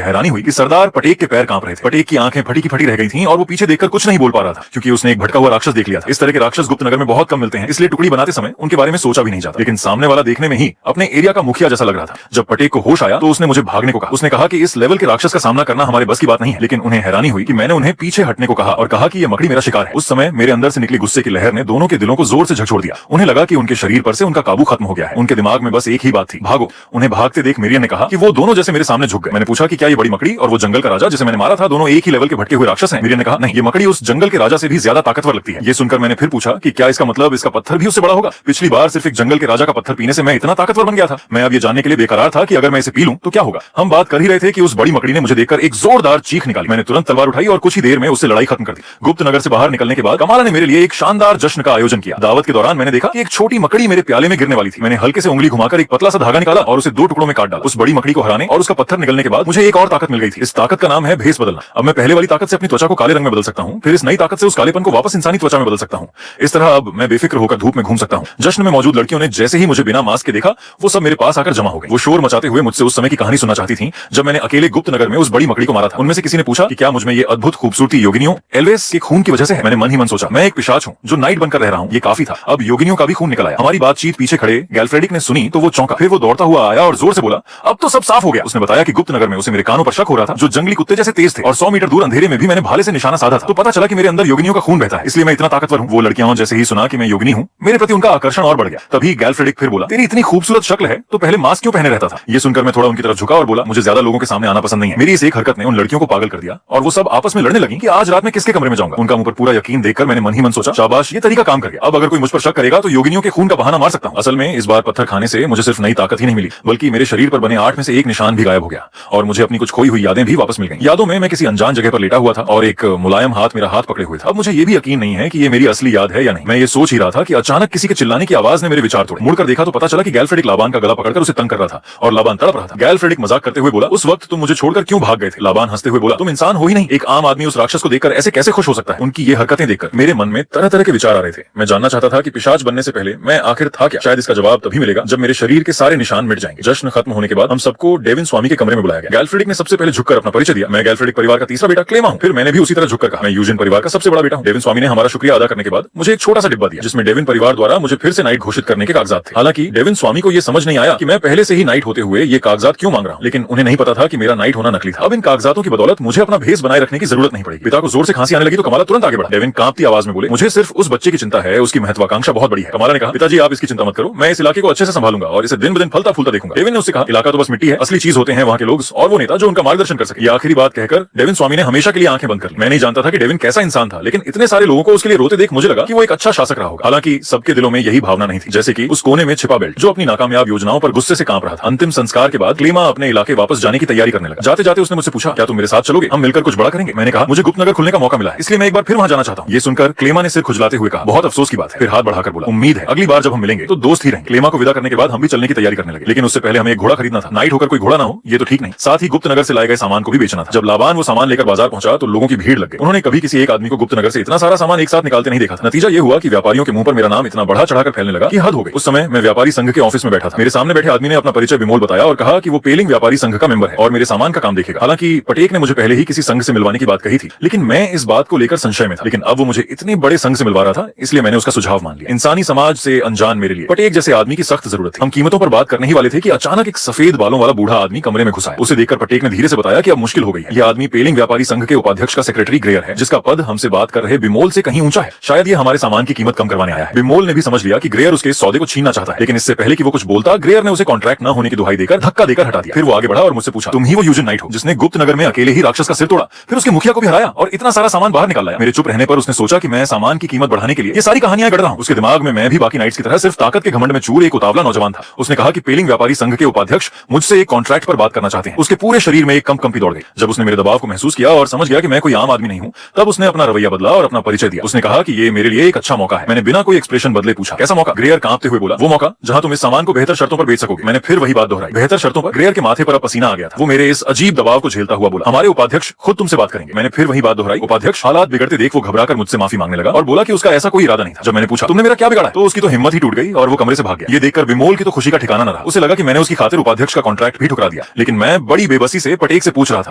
हैरानी हुई कि सरदार पटेक के पैर कांप रहे थे। पटेक की आंखें फटी की फटी रह गई थीं और वो पीछे देखकर कुछ नहीं बोल पा रहा था, क्योंकि उसने एक भटका हुआ राक्षस देख लिया था। इस तरह के राक्षस गुप्त नगर में बहुत कम मिलते हैं, इसलिए टुकड़ी बनाते समय उनके बारे में सोचा भी नहीं जाता। लेकिन सामने वाला देखने में ही अपने एरिया का मुखिया जैसा लग रहा था। जब पटेक को होश आया तो उसने मुझे भागने को कहा। उसने कहा कि इस लेवल के राक्षस का सामना करना हमारे बस की बात नहीं है। लेकिन उन्हें हैरानी हुई कि मैंने उन्हें पीछे हटने को कहा और कहा कि ये मकड़ी मेरा शिकार है। उस समय मेरे अंदर से निकली गुस्से की लहर ने दोनों के दिलों को जोर से झकझोर दिया। उन्हें लगा कि उनके शरीर पर से उनका काबू खत्म हो गया है। उनके दिमाग में बस एक ही बात थी, भागो। उन्हें भागते देख मिरियन ने कहा कि वो दोनों जैसे मेरे सामने झुक गए। मैंने पूछा कि क्या ये बड़ी मकड़ी और वो जंगल का राजा जिसे मैंने मारा था दोनों एक ही लेवल के भटके हुए राक्षस हैं? मिरियन ने कहा नहीं, ये मकड़ी उस जंगल के राजा से भी ज्यादा ताकतवर लगती है। ये सुनकर मैंने फिर पूछा कि क्या इसका मतलब इसका पत्थर भी उससे बड़ा होगा? पिछली बार सिर्फ एक जंगल के राजा का पत्थर पीने से मैं इतना ताकतवर बन गया था। मैं अब ये जानने के लिए बेकरार था कि अगर मैं इसे पी लूं तो क्या होगा। हम बात कर ही रहे थे कि उस बड़ी मकड़ी ने मुझे देखकर एक जोरदार चीख निकाली। मैंने तुरंत तलवार उठाई और कुछ ही देर में उससे लड़ाई खत्म कर दी। गुप्त नगर से बाहर निकलने के बाद कमाला ने मेरे लिए एक शानदार जश्न का आयोजन किया। दावत के दौरान मैंने देखा कि एक छोटी मकड़ी मेरे प्याले में गिरने वाली थी। मैंने हल्के से उंगली घुमाकर एक पतला सा धागा निकाला और उसे दो टुकड़ों में काट डाला। उस बड़ी मकड़ी को हराने और उसका पत्थर निकलने के बाद मुझे एक और ताकत मिल गई थी। इस ताकत का नाम है भेस बदलना। अब मैं पहले वाली ताकत से अपनी त्वचा को काले रंग में बदल सकता हूँ, फिर इस नई ताकत से उस कालेपन को वापस इंसानी त्वचा में बदल सकता हूँ। इस तरह अब मैं बेफिक्र होकर धूप में घूम सकता हूँ। जश्न में मौजूद लड़कियों ने जैसे ही मुझे बिना मास्क के देखा, वो सब मेरे पास आकर जमा हो गई। वो शोर मचाते हुए मुझसे उस समय की कहानी सुनना चाहती थी जब मैंने अकेले गुप्त नगर में उस बड़ी मकड़ी को मारा था। उनमें से किसी ने पूछा कि क्या मुझमें ये अद्भुत खूबसूरती योगिनियों एल्वेस के खून की वजह से है? मैंने मन ही मन सोचा, मैं एक पिशाच हूँ जो नाइट बनकर रह रहा हूँ, ये काफी था। अब योगिनियों का भी खून निकल आया। हमारी बातचीत पीछे खड़े गैल्फ्रेडिक ने सुनी तो वो चौंका। फिर वो दौड़ता हुआ आया और जोर से बोला, अब तो सब साफ हो गया। उसने बताया कि गुप्त नगर में उसे मेरे कानों पर शक हो रहा था, जो जंगली कुत्ते जैसे तेज थे, और 100 मीटर दूर अंधेरे में भी मैंने भाले से निशाना साधा था। तो पता चला कि मेरे अंदर योगिनियों का खून बहता है, इसलिए मैं इतना ताकतवर हूँ। वो लड़कियां जैसे ही सुना कि मैं योगिनी हूँ, मेरे प्रति उनका आकर्षण और बढ़ गया। तभी गैल्फ्रेडिक फिर बोला, तेरी इतनी खूबसूरत शक्ल है तो पहले मास्क क्यों पहने रहता था? ये सुनकर मैं थोड़ा उनकी तरफ झुका और बोला, मुझे ज्यादा लोगों के सामने आना पसंद नहीं है। मेरी इस एक हरकत ने उन लड़कियों को पागल कर दिया और वो सब आपस में लड़ने लगी कि आज रात में किसके कमरे में जाऊंगा। उनका मुंह पर पूरा यकीन देखकर मैंने मन ही मन सोचा, शाबाश, ये तरीका काम कर गया। अब अगर कोई मुझ पर शक करेगा तो योगिनियों के खून का बहाना मार सकता हूँ। असल में इस बार पत्थर खाने से मुझे सिर्फ नई ताकत ही नहीं मिली, बल्कि मेरे शरीर पर बने 8 में से एक निशान भी गायब हो गया और मुझे अपनी कुछ खोई हुई यादें भी वापस मिल गई। यादों में मैं किसी अनजान जगह पर लेटा हुआ था और एक मुलायम हाथ मेरा हाथ पकड़े हुए था। अब मुझे ये भी यकीन नहीं है कि ये मेरी असली याद है या नहीं। मैं ये सोच ही रहा था कि अचानक किसी के चिल्लाने की आवाज ने मेरे विचार तोड़े। मुड़कर देखा तो पता चला कि गैल्फ्रेडिक लाबान का गला पकड़कर उसे तंग कर रहा था और लाबान तड़प रहा था। गैल्फ्रेडिक मजाक करते हुए बोला, उस वक्त तुम मुझे छोड़कर क्यों भाग गए थे? लाबान हंसते हुए बोला, तुम इंसान हो ही नहीं। एक आम आदमी उस राक्षस को देखकर ऐसे कैसे खुश हो सकता है? उनकी ये हरकतें देखकर मेरे मन में तरह तरह के विचार आ रहे थे। मैं जानना चाहता था कि पिशाच बनने से पहले मैं आखिर था क्या। शायद इसका जवाब तभी मिलेगा जब मेरे शरीर के सारे निशान मिट जाएंगे। जश्न खत्म होने के बाद हम सबको डेविन स्वामी के कमरे में बुलाया गया। गैल्फ्रेडिक ने सबसे पहले झुककर अपना परिचय दिया। मैं गैल्फ्रेडिक परिवार का तीसरा बेटा क्लेमा हूं। फिर मैंने भी उसी तरह झुककर कहा, मैं यूजिन परिवार का सबसे बड़ा बेटा हूं। डेविन स्वामी ने हमारा शुक्रिया अदा करने के बाद मुझे एक छोटा सा डिब्बा दिया जिसमें डेविन परिवार द्वारा मुझे फिर से नाइट घोषित करने के कागजात थे। हालांकि डेविन स्वामी को यह समझ नहीं आया कि मैं पहले से ही नाइट होते हुए ये कागजात क्यों मांग रहा हूं, लेकिन उन्हें नहीं पता था कि मेरा नाइट होना नकली था। अब इन कागजातों की बदौलत मुझे अपना भेस बनाए रखने की जरूरत नहीं पड़ेगी। पिता को जोर से खांसी आने लगी तो कमाला तुरंत आगे बढ़ा। डेविन कांपती आवाज में बोले, मुझे सिर्फ उस बच्चे की चिंता है, उसकी महत्वाकांक्षा बहुत बड़ी है। कमाला ने कहा, पिताजी आप इसकी चिंता मत करो, मैं इस इलाके को अच्छे से संभालूंगा और इसे दिन ब दिन फलता फूलता देखूंगा। डेविन ने उससे कहा, इलाका तो बस मिट्टी है, असली चीज होते हैं वहाँ के लोग और वो नेता जो उनका मार्गदर्शन कर सके। ये आखिरी बात कहकर डेविन स्वामी ने हमेशा के लिए आंखें बंद कर ली। मैं नहीं जानता था कि डेविन कैसा इंसान था, लेकिन इतने सारे लोगों को उसके लिए रोते देख मुझे लगा कि वो एक अच्छा शासक रहा होगा। हालांकि सबके दिलों में यही भावना नहीं थी, जैसे कि उस कोने में छिपा बेल्ट जो अपनी नाकामयाब योजनाओं पर गुस्से से कांप रहा था। अंतिम संस्कार के बाद क्लेमा अपने इलाके वापस जाने की तैयारी करने लगा। जाते जाते उसने मुझसे पूछा, क्या तुम मेरे साथ चलोगे? हम मिलकर कुछ बड़ा करेंगे। मैंने कहा, मुझे गुप्त नगर खुलने का मौका मिला है, इसलिए मैं एक बार फिर वहां जाना चाहता हूँ। ये सुनकर क्लेमा ने सिर खुजलाते हुए कहा, बहुत अफसोस की बात है। फिर हाथ बढ़ाकर बोला, उम्मीद है अगली बार जब हम मिलेंगे तो दोस्त ही रहेंगे। क्लेमा को विदा करने के बाद हम भी चलने की तैयारी करने लगे, लेकिन उससे पहले हमें एक घोड़ा खरीदना था। नाइट होकर कोई घोड़ा ना हो ये तो ठीक नहीं, साथ ही गुप्त नगर से लाए गए सामान को भी बेचना था। जब लाबान वो सामान लेकर बाजार पहुंचा तो लोगों की भीड़ लग गई। उन्होंने कभी किसी एक आदमी को गुप्त नगर से इतना सारा सामान एक साथ निकालते नहीं देखा था। नतीजा ये हुआ कि व्यापारियों के मुंह पर मेरा नाम इतना बढ़ा चढ़ाकर फैलने लगा कि हद हो गई। उस समय मैं व्यापारी संघ के ऑफिस में बैठा था। मेरे सामने बैठे आदमी ने अपना परिचय विमोल बताया और कहा कि वो पेलिंग व्यापारी संघ का मेंबर है और मेरे सामान का काम देखेगा। हालांकि पटेक ने मुझे पहले ही किसी संघ से मिलवाने की बात कही थी, लेकिन मैं इस बात को लेकर संशय में था। लेकिन अब वो मुझे इतने बड़े संघ से मिलवा रहा था, इसलिए मैंने उसका सुझाव मान लिया। इंसानी समाज से अनजान मेरे लिए पटेक जैसे आदमी की सख्त जरूरत थी। हम कीमतों पर बात करने ही वाले थे कि अचानक एक सफेद बालों वाला बूढ़ा आदमी कमरे में घुसा है। उसे देखकर पटेक ने धीरे से बताया कि अब मुश्किल हो गई है। यह आदमी पेलिंग व्यापारी संघ के उपाध्यक्ष का सेक्रेटरी ग्रेयर है, जिसका पद हमसे बात कर रहे बिमोल से कहीं ऊंचा है। शायद ये हमारे सामान की कीमत कम करवाने आया है। बिमोल ने भी समझ लिया कि ग्रेयर उसके सौदे को छीनना चाहता है, लेकिन इससे पहले कि वो कुछ बोलता, ग्रेयर ने उसे कॉन्ट्रैक्ट न होने की दुहाई देकर धक्का देकर हटा दिया। फिर वो आगे बढ़ा और मुझसे पूछा, तुम ही वो यूजिन नाइट हो जिसने गुप्त नगर में अकेले ही राक्षस का सिर तोड़ा, फिर उसके मुखिया को भी हराया और इतना सारा सामान बाहर निकाल लाया। मेरे चुप रहने पर उसने सोचा कि मैं सामान की कीमत बढ़ाने के लिए ये सारी कहानियां गढ़ रहा हूं। उसके दिमाग में मैं भी बाकी नाइट्स की तरह सिर्फ ताकत के घमंड में चूर एक उतावला नौजवान था। उसने कहा कि पेलिंग व्यापारी संघ के उपाध्यक्ष मुझसे एक कॉन्ट्रैक्ट पर बात करना चाहते हैं। उसके पूरे शरीर में एक कंपी दौड़ गई। जब उसने मेरे दबाव को महसूस किया और समझ गया कि मैं कोई आम आदमी नहीं हूं, तब उसने अपना रवैया बदला और अपना परिचय दिया। उसने कहा कि ये मेरे लिए एक अच्छा मौका है। मैंने बिना कोई एक्सप्रेशन बदले पूछा, कैसा मौका? ग्रेयर कांपते हुए बोला, वो मौका जहां तुम इस सामान को बेहतर शर्तों पर बेच सकोगे। मैंने फिर वही बात दोहराई, बेहतर शर्तों पर। ग्रेयर के माथे पर अब पसीना आ गया था। वो मेरे इस अजीब दबाव को झेलता हुआ बोला, हमारे उपाध्यक्ष खुद तुमसे बात करेंगे। मैंने फिर वही बात दोहराई। उपाध्यक्ष हालात बिगड़ते देख वो घबराकर मुझसे माफी मांगने लगा और बोला कि उसका ऐसा कोई इरादा नहीं था। जब मैंने मैंने पूछा तुमने मेरा क्या बिगाड़ा? तो उसकी तो हिम्मत ही टूट गई और वो कमरे से भाग गया। ये देखकर विमोल की तो खुशी का ठिकाना न रहा। उसे लगा कि मैंने उसकी खातिर उपाध्यक्ष का कॉन्ट्रैक्ट भी ठुकरा दिया। लेकिन मैं बड़ी बेबसी से पटेक से पूछ रहा था,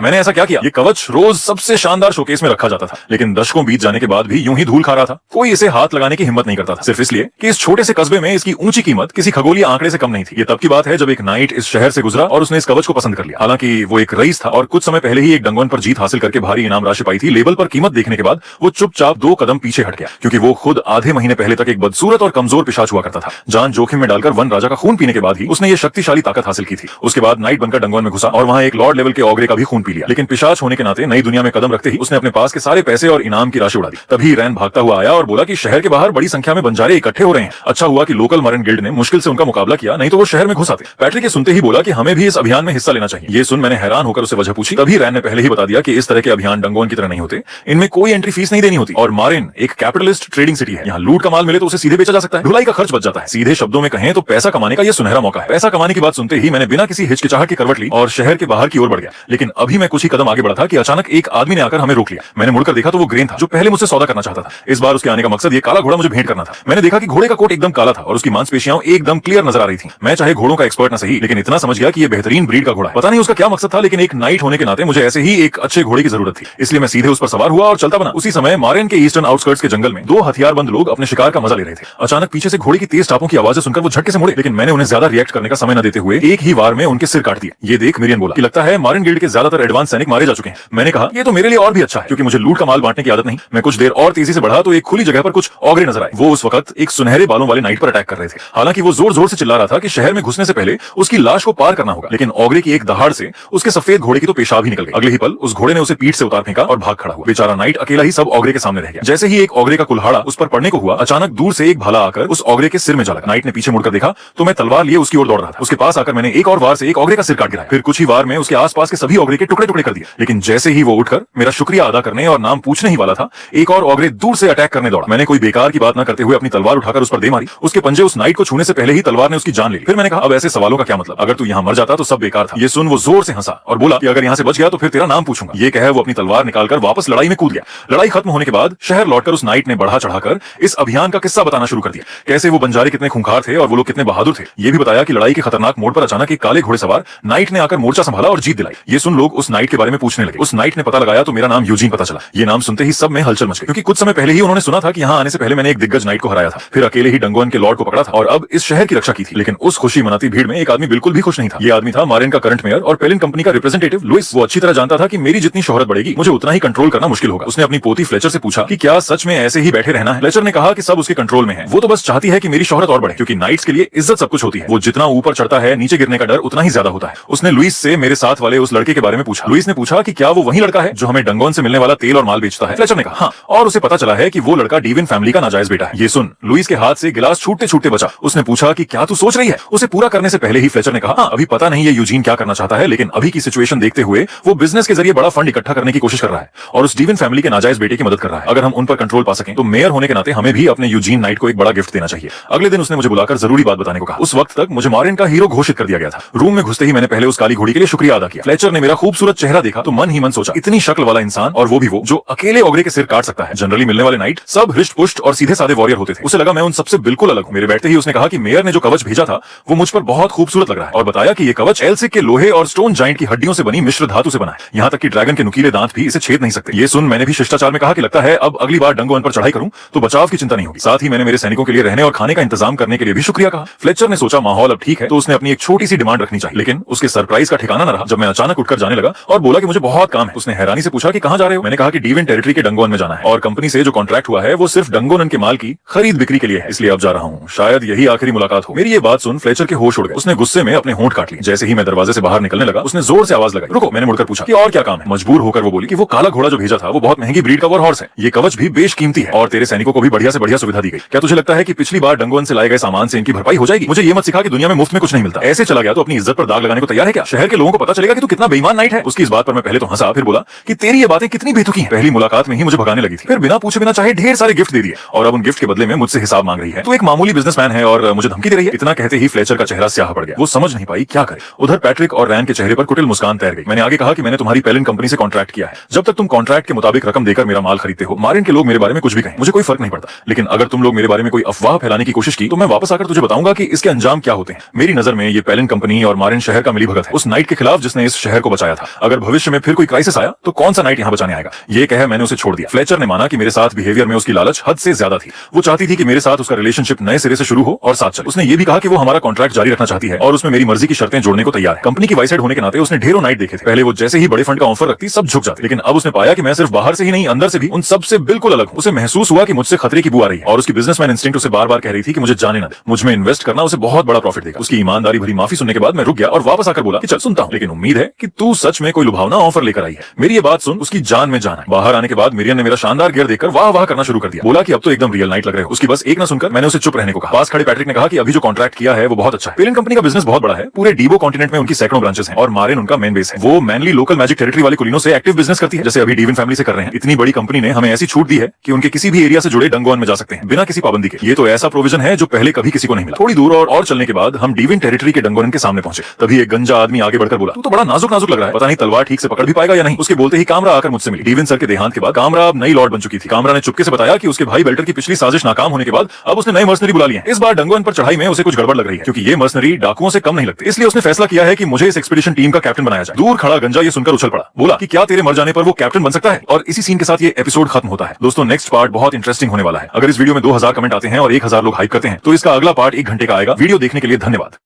मैंने ऐसा क्या किया? ये कवच रोज सबसे शानदार शोकेस में रखा जाता था, लेकिन दशकों बीत जाने के बाद भी यूं ही धूल खा रहा था। कोई इसे हाथ लगाने की हिम्मत नहीं करता था, सिर्फ इसलिए कि इस छोटे से कस्बे में इसकी ऊंची कीमत किसी खगोलीय आंकड़े से कम नहीं थी। ये तब की बात है जब एक नाइट इस शहर से गुजरा और उसने इस कवच को पसंद कर लिया। हालांकि वो एक रईस था और कुछ समय पहले ही एक डंगवन पर जीत हासिल करके भारी इनाम राशि पाई थी। लेबल पर कीमत देखने के बाद वो चुपचाप 2 कदम पीछे हट गया, क्योंकि वो खुद आधे महीने पहले तक एक बदसूरत और कमजोर पिशाच हुआ करता था। जान जोखिम में डालकर वन राजा का खून पीने के बाद ही उसने ये शक्तिशाली ताकत हासिल की थी। उसके बाद नाइट बनकर डंगवन में घुसा और वहां एक लॉर्ड लेवल के ऑगरे का भी खून पी लिया। लेकिन पिशाच होने के नाते नई दुनिया में कदम रखते ही उसने अपने पास के सारे पैसे और इनाम की राशि उड़ा दी। तभी रैन भागता हुआ आया और बोला कि शहर के बाहर बड़ी संख्या में बंजारे इकट्ठे हो रहे हैं। अच्छा हुआ कि लोकल मरन गिल्ड ने मुश्किल से उनका मुकाबला किया, नहीं तो वो शहर में घुस आते। पैट्रिक सुनते ही बोला कि हमें भी इस अभियान में हिस्सा लेना चाहिए। ये सुन मैंने हैरान होकर उसे वजह पूछी। तभी रैन ने पहले ही बता दिया कि इस तरह के अभियान डंगवन की तरह नहीं होते, इनमें कोई एंट्री फीस नहीं देनी होती और मारिन एक कैपिटलिस्ट ट्रेडिंग सिटी है। यहाँ लूट का माल मिले तो उसे सीधे बेचा जा सकता है, ढुलाई का खर्च बच जाता है। सीधे शब्दों में कहें तो पैसा कमाने का यह सुनहरा मौका है। पैसा कमाने की बात सुनते ही मैंने बिना किसी हिचकिचाहट की करवट ली और शहर के बाहर की ओर बढ़ गया। लेकिन अभी मैं कुछ ही कदम आगे बढ़ा था कि अचानक एक आदमी ने आकर हमें रोक लिया। मैंने मुड़कर देखा तो वो ग्रेन था, जो पहले मुझसे सौदा करना चाहता था। इस बार उसके आने का मकसद ये काला घोड़ा मुझे भेंट करना था। मैंने देखा कि घोड़े का कोट एकदम काला था और उसकी मांसपेशियां एकदम क्लियर नजर आ रही थी। मैं चाहे घोड़ों का एक्सपर्ट न सही, लेकिन इतना समझ गया कि ये बेहतरीन ब्रीड का घोड़ा है। पता नहीं उसका क्या मकसद था, लेकिन एक नाइट होने के नाते मुझे ऐसे ही एक अच्छे घोड़े की जरूरत थी, इसलिए मैं सीधे उस पर सवार हुआ और चलता बना। उसी समय मारिन के ईस्टर्न आउटस्कर्ट्स के जंगल में 2 हथियारबंद लोग अपने शिकार का मजा ले रहे थे। अचानक पीछे से घोड़े की तेज टापों की आवाजें सुनकर वो झटके से मुड़े, लेकिन मैंने उन्हें ज्यादा रिएक्ट करने का समय न देते हुए एक ही वार में उनके सिर काट दिए। ये देख मिरियन बोला कि लगता है मारिन गिल्ड के ज्यादातर एडवांस सैनिक मारे जा चुके हैं। मैंने कहा ये तो मेरे लिए और भी अच्छा है, क्योंकि मुझे लूट का माल बांटने की आदत नहीं। मैं कुछ देर और तेजी से बढ़ा तो एक खुली जगह पर कुछ ऑगरे नजर आए। वो उस वक्त एक सुनहरे बालों वाले नाइट पर अटैक कर रहे थे। हालांकि वो जोर जोर से चिल्ला रहा था कि शहर में घुसने से पहले उसकी लाश को पार करना होगा, लेकिन ऑगरे की एक दहाड़ से उसके सफेद घोड़े की तो पेशाब ही निकल गई। अगले ही पल उस घोड़े ने उसे पीठ से उतार फेंका और भाग खड़ा हुआ। बेचारा नाइट अकेला ही सब ऑगरे के सामने रह गया। जैसे ही एक ऑगरे का कुल्हाड़ा उस पर पड़ने को हुआ, अचानक दूर से एक भाला आकर उस ऑगरे के सिर में जा लगा। नाइट ने पीछे मुड़कर देखा तो मैं तलवार लिए उसकी ओर दौड़ रहा था। उसके पास आकर मैंने एक और वार से एक ऑगरे का सिर काट गिराया। फिर कुछ ही वार में उसके आसपास के सभी ऑगरे के टुकड़े टुकड़े कर दिए। लेकिन जैसे ही वो उठकर मेरा शुक्रिया अदा करने और नाम पूछने ही वाला था, एक और ऑगरे दूर से अटैक करने दौड़ा। मैंने कोई बेकार की बात न करते हुए अपनी तलवार उठाकर उस पर दे मारी। उसके पंजे उस नाइट को छूने से पहले ही तलवार ने उसकी जान ले ली। फिर मैंने कहा अब ऐसे सवालों का क्या मतलब, अगर तू यहाँ मर जाता तो सब बेकार था। ये सुन वो जोर से हंसा और बोला कि अगर यहाँ से बच गया तो फिर तेरा नाम पूछूंगा। ये कह वो अपनी तलवार निकालकर वापस लड़ाई में कूद गया। लड़ाई खत्म होने के बाद शहर लौटकर उस नाइट ने बढ़ा चढ़ाकर इस अभियान का किस्सा बताना शुरू कर दिया। कैसे वो बंजारे कितने खूंखार थे और वो लोग कितने बहादुर थे। ये भी बताया कि लड़ाई के खतरनाक मोड़ पर अचानक एक काले घोड़े सवार नाइट ने आकर मोर्चा संभाला और जीत दिलाई। ये सुन लोग उस नाइट के बारे में पूछने लगे। उस नाइट ने पता लगाया तो मेरा नाम यूजीन पता चला। ये नाम सुनते ही सब में हलचल मच गई, क्योंकि कुछ समय पहले ही उन्होंने सुना था कि यहाँ आने से पहले मैंने एक दिग्गज नाइट को हराया था, फिर अकेले ही डंगवन के लॉर्ड को पकड़ा था और अब इस शहर की रक्षा की थी। लेकिन उस खुशी मनाती भीड़ में एक आदमी बिल्कुल भी खुश नहीं था। ये आदमी था मारिन का करंट मेयर और पेलिन कंपनी का रिप्रेजेंटेटिव लुइस। वो अच्छी तरह जानता था कि मेरी जितनी शोहरत बढ़ेगी मुझे उतना ही कंट्रोल करना मुश्किल होगा। उसने अपनी पोती फ्लेचर से पूछा कि क्या सच में ऐसे ही बैठे रहना है। फ्लेचर ने कहा कि सब उसके कंट्रोल में है, वो तो बस चाहती है कि मेरी शोहरत और बढ़े, क्योंकि नाइट्स के लिए इज्जत सब कुछ होती है। वो जितना ऊपर चढ़ता है नीचे गिरने का डर उतना ही ज्यादा होता है। उसने लुइस से मेरे साथ वाले उस लड़के के बारे में पूछा। लुइस ने पूछा कि क्या वो वही लड़का है जो हमें डंगवन से मिलने वाला तेल और माल बेचता है। फ्लेचर ने कहा हाँ, और उसे पता चला है कि वो लड़का डीविन फैमिली का नाजायज बेटा है। ये सुन लुइस के हाथ से गिलास छूटते छूटते बचा। उसने पूछा कि क्या तू सोच रही है। उसे पूरा करने से पहले ही फ्लेचर ने कहा हाँ, अभी पता नहीं ये यूजीन क्या करना चाहता है, लेकिन अभी की सिचुएशन देखते हुए वो बिजनेस के जरिए बड़ा फंड इकट्ठा करने की कोशिश कर रहा है और उस डीविन फैमिली के नाजायज बेटे की मदद कर रहा है। अगर हम उन पर कंट्रोल पा सकें तो मेयर होने के नाते हमें भी अपने यूजीन नाइट को एक बड़ा गिफ्ट देना चाहिए। अगले दिन उसने मुझे बुलाकर जरूरी बात बताने को कहा। उस वक्त तक मुझे मारिन का हीरो घोषित कर दिया गया था। रूम में घुसते ही मैंने पहले उस काली घोड़ी के लिए शुक्रिया अदा किया। फ्लेचर ने मेरा खूबसूरत चेहरा देखा तो मन ही मन सोचा, इतनी शक्ल वाला इंसान और वो भी वो जो अकेले ऑगरे के सिर काट सकता है। जनरली मिलने वाले नाइट सब हृष्ट पुष्ट और सीधे साधे वॉरियर होते थे। उसे लगा मैं उन सबसे बिल्कुल अलग हूं। मेरे बैठते ही उसने कहा कि मेयर ने जो कवच भेजा था वो मुझ पर बहुत खूबसूरत लग रहा है और बताया कि ये कवच एल्सिक के लोहे और स्टोन जाइंट की हड्डियों से बनी मिश्र धातु से बना है। यहाँ तक कि ड्रैगन के नुकीले दांत भी इसे छेद नहीं सकते। ये सुन मैंने भी शिष्टाचार में कहा कि लगता है अब अगली बार डंगवन पर चढ़ाई करूं तो बचाव की चिंता नहीं होगी। साथ ही मैंने मेरे सैनिकों के लिए रहने और खाने का इंतजाम करने के लिए भी शुक्रिया कहा। फ्लेचर ने सोचा माहौल अब ठीक है तो उसने अपनी एक छोटी सी डिमांड रखनी चाहिए, लेकिन उसके सरप्राइज का ठिकाना न रहा जब मैं अचानक उठकर जाने लगा और बोला कि मुझे बहुत काम है। उसने हैरानी से पूछा कि कहां जा रहे हो। मैंने कहा कि डीविन टेरिटरी के डंगवन में जाना है और कंपनी से जो कॉन्ट्रैक्ट हुआ है वो सिर्फ डंगोनन के माल की खरीद बिक्री के लिए है, इसलिए अब जा रहा हूं। शायद यही आखिरी मुलाकात हो। मेरी ये बात सुन फ्लेचर के होश उड़ गए। उसने गुस्से में अपने होंठ काट लिए। जैसे ही मैं दरवाजे से बाहर निकलने लगा उसने जोर से आवाज लगाई, रुको। मैंने मुड़कर पूछा कि और क्या काम है। मजबूर होकर वो बोली कि वो काला घोड़ा जो भेजा था वो बहुत महंगी ब्रीड का वॉर हॉर्स है। ये कवच भी बेशकीमती है और तेरे सैनिकों को भी बढ़िया से बढ़िया सुविधा दी गई। क्या तुझे लगता है कि पिछली बार डंगवन से लाए गए सामान से इनकी भरपाई हो जाएगी? मुझे ये मत सिखा कि दुनिया में मुफ्त में कुछ नहीं मिलता। ऐसे चला गया तो अपनी इज्जत पर दाग लगाने को तैयार है क्या? शहर के लोगों को पता चलेगा कि तू कितना बेईमान नाइट है। उसकी इस बात पर मैं पहले तो हंसा, फिर बोला कि तेरी ये बातें कितनी बेतुकी हैं। पहली मुलाकात में ही मुझे भगाने लगी थी, फिर बिना पूछे बिना चाहे ढेर सारे गिफ्ट दे दिए और अब उन गिफ्ट के बदले में मुझसे हिसाब मांग रही है। तू एक मामूली बिजनेसमैन है और मुझे धमकी दे रही है। इतना कहते ही फ्लेचर का चेहरा स्याह पड़ गया। वो समझ नहीं पाई क्या करे। उधर पैट्रिक और रैन के चेहरे पर कुटिल मुस्कान तैर गई। मैंने आगे कहा कि मैंने तुम्हारी पेलिन कंपनी से कॉन्ट्रैक्ट किया है। जब तक तुम कॉन्ट्रैक्ट के मुताबिक रकम देकर मेरा माल खरीदते हो, मारिन के लोग मेरे बारे में कुछ भी कहें मुझे कोई फर्क नहीं पड़ता, लेकिन लेकिन अगर तुम लोग मेरे बारे में कोई अफवाह फैलाने की कोशिश की तो मैं वापस आकर तुझे बताऊंगा कि इसके अंजाम क्या होते हैं। मेरी नजर में ये पेलिन कंपनी और मारिन शहर का मिलीभगत है, उस नाइट के खिलाफ जिसने इस शहर को बचाया था। अगर भविष्य में फिर कोई क्राइसिस आया तो कौन सा नाइट यहाँ बचाने आएगा। ये कह मैंने उसे छोड़ दिया। फ्लेचर ने माना कि मेरे साथ बिहेवियर में उसकी लालच हद से ज्यादा थी। वो चाहती थी कि मेरे साथ उसका रिलेशनशिप नए सिरे से शुरू हो और साथ चले। उसने ये भी कहा कि वो हमारा कॉन्ट्रैक्ट जारी रखना चाहती है और उसमें मेरी मर्जी की शर्तें जोड़ने को तैयार है। कंपनी की वाइस हेड होने के नाते उसने ढेरों नाइट देखे थे। पहले वो जैसे ही बड़े फंड का ऑफर रखती सब झुक जाते, लेकिन अब उसने पाया कि मैं सिर्फ बाहर से ही नहीं अंदर से भी उन सबसे बिल्कुल अलग हूं। उसे महसूस हुआ कि मुझसे खतरे की बू आ रही है और उसकी बिजनेसमैन इंस्टिंक्ट उसे बार-बार कह रही थी कि मुझे जाने ना दे, मुझ में इन्वेस्ट करना उसे बहुत बड़ा प्रॉफिट देगा। उसकी ईमानदारी भरी माफी सुनने के बाद मैं रुक गया और वापस आकर बोला कि चल सुनता हूं, लेकिन उम्मीद है कि तू सच में कोई लुभावना ऑफर लेकर आई है। मेरी ये बात सुन उसकी जान में जान आई। बाहर आने के बाद मिरियन ने मेरा शानदार गियर देखकर वाह वाह करना शुरू कर दिया। बोला कि अब तो एकदम रियल नाइट लग रहे हो। उसकी बस एक ना सुनकर मैंने उसे चुप रहने को कहा। पास खड़े पैट्रिक ने कहा कि अभी जो कॉन्ट्रैक्ट किया है वो बहुत अच्छा है। पेलिन कंपनी का बिजनेस बहुत बड़ा है, पूरे डीबो कॉन्टिनेंट में उनकी सैकड़ों ब्रांचेस हैं और मारिन उनका मेन बेस है। वो मैनली लोकल मैजिक टेरिटरी वाले कुलीनों से एक्टिव बिजनेस करती है, जैसे अभी डीविन फैमिली से कर रहे हैं। इतनी बड़ी कंपनी ने हमें ऐसी छूट दी है कि उनके किसी भी एरिया से जुड़े डंगोन में जा सकते हैं बिना किसी पाबंदी के। ये तो ऐसा प्रोविजन है जो पहले कभी किसी को नहीं मिला। थोड़ी दूर और चलने के बाद हम डीविन टेरिटरी के डंगोन के सामने पहुंचे। तभी एक गंजा आदमी आगे बढ़कर बोला, तू तो बड़ा नाजुक नाजुक लग रहा है, पता नहीं तलवार ठीक से पकड़ भी पाएगा या नहीं। उसके बोलते ही कामरा आकर मुझसे मिली। डीविन सर के देहांत के बाद कामरा अब नई लॉर्ड बन चुकी थी। कामरा ने चुपके से बताया कि उसके भाई बेल्टर की पिछली साजिश नाकाम होने के बाद अब उसने नए मर्सनरी बुला लिए हैं। इस बार डंगोन पर चढ़ाई में उसे कुछ गड़बड़ लग रही है, क्योंकि ये मर्सनरी डाकुओं से कम नहीं लगते। इसलिए उसने फैसला किया है कि मुझे इस एक्सपीडिशन टीम का कैप्टन बनाया जाए। दूर खड़ा गंजा ये सुनकर उछल पड़ा, बोला कि क्या तेरे मर जाने पर वो कैप्टन बन सकता है। और इसी सीन के साथ ये एपिसोड खत्म होता है। दोस्तों नेक्स्ट पार्ट बहुत इंटरेस्टिंग होने वाला है। अगर इस वीडियो में 2000 कमेंट आते हैं और 1000 लोग हाइप करते हैं तो इसका अगला पार्ट 1 घंटे का आएगा। वीडियो देखने के लिए धन्यवाद।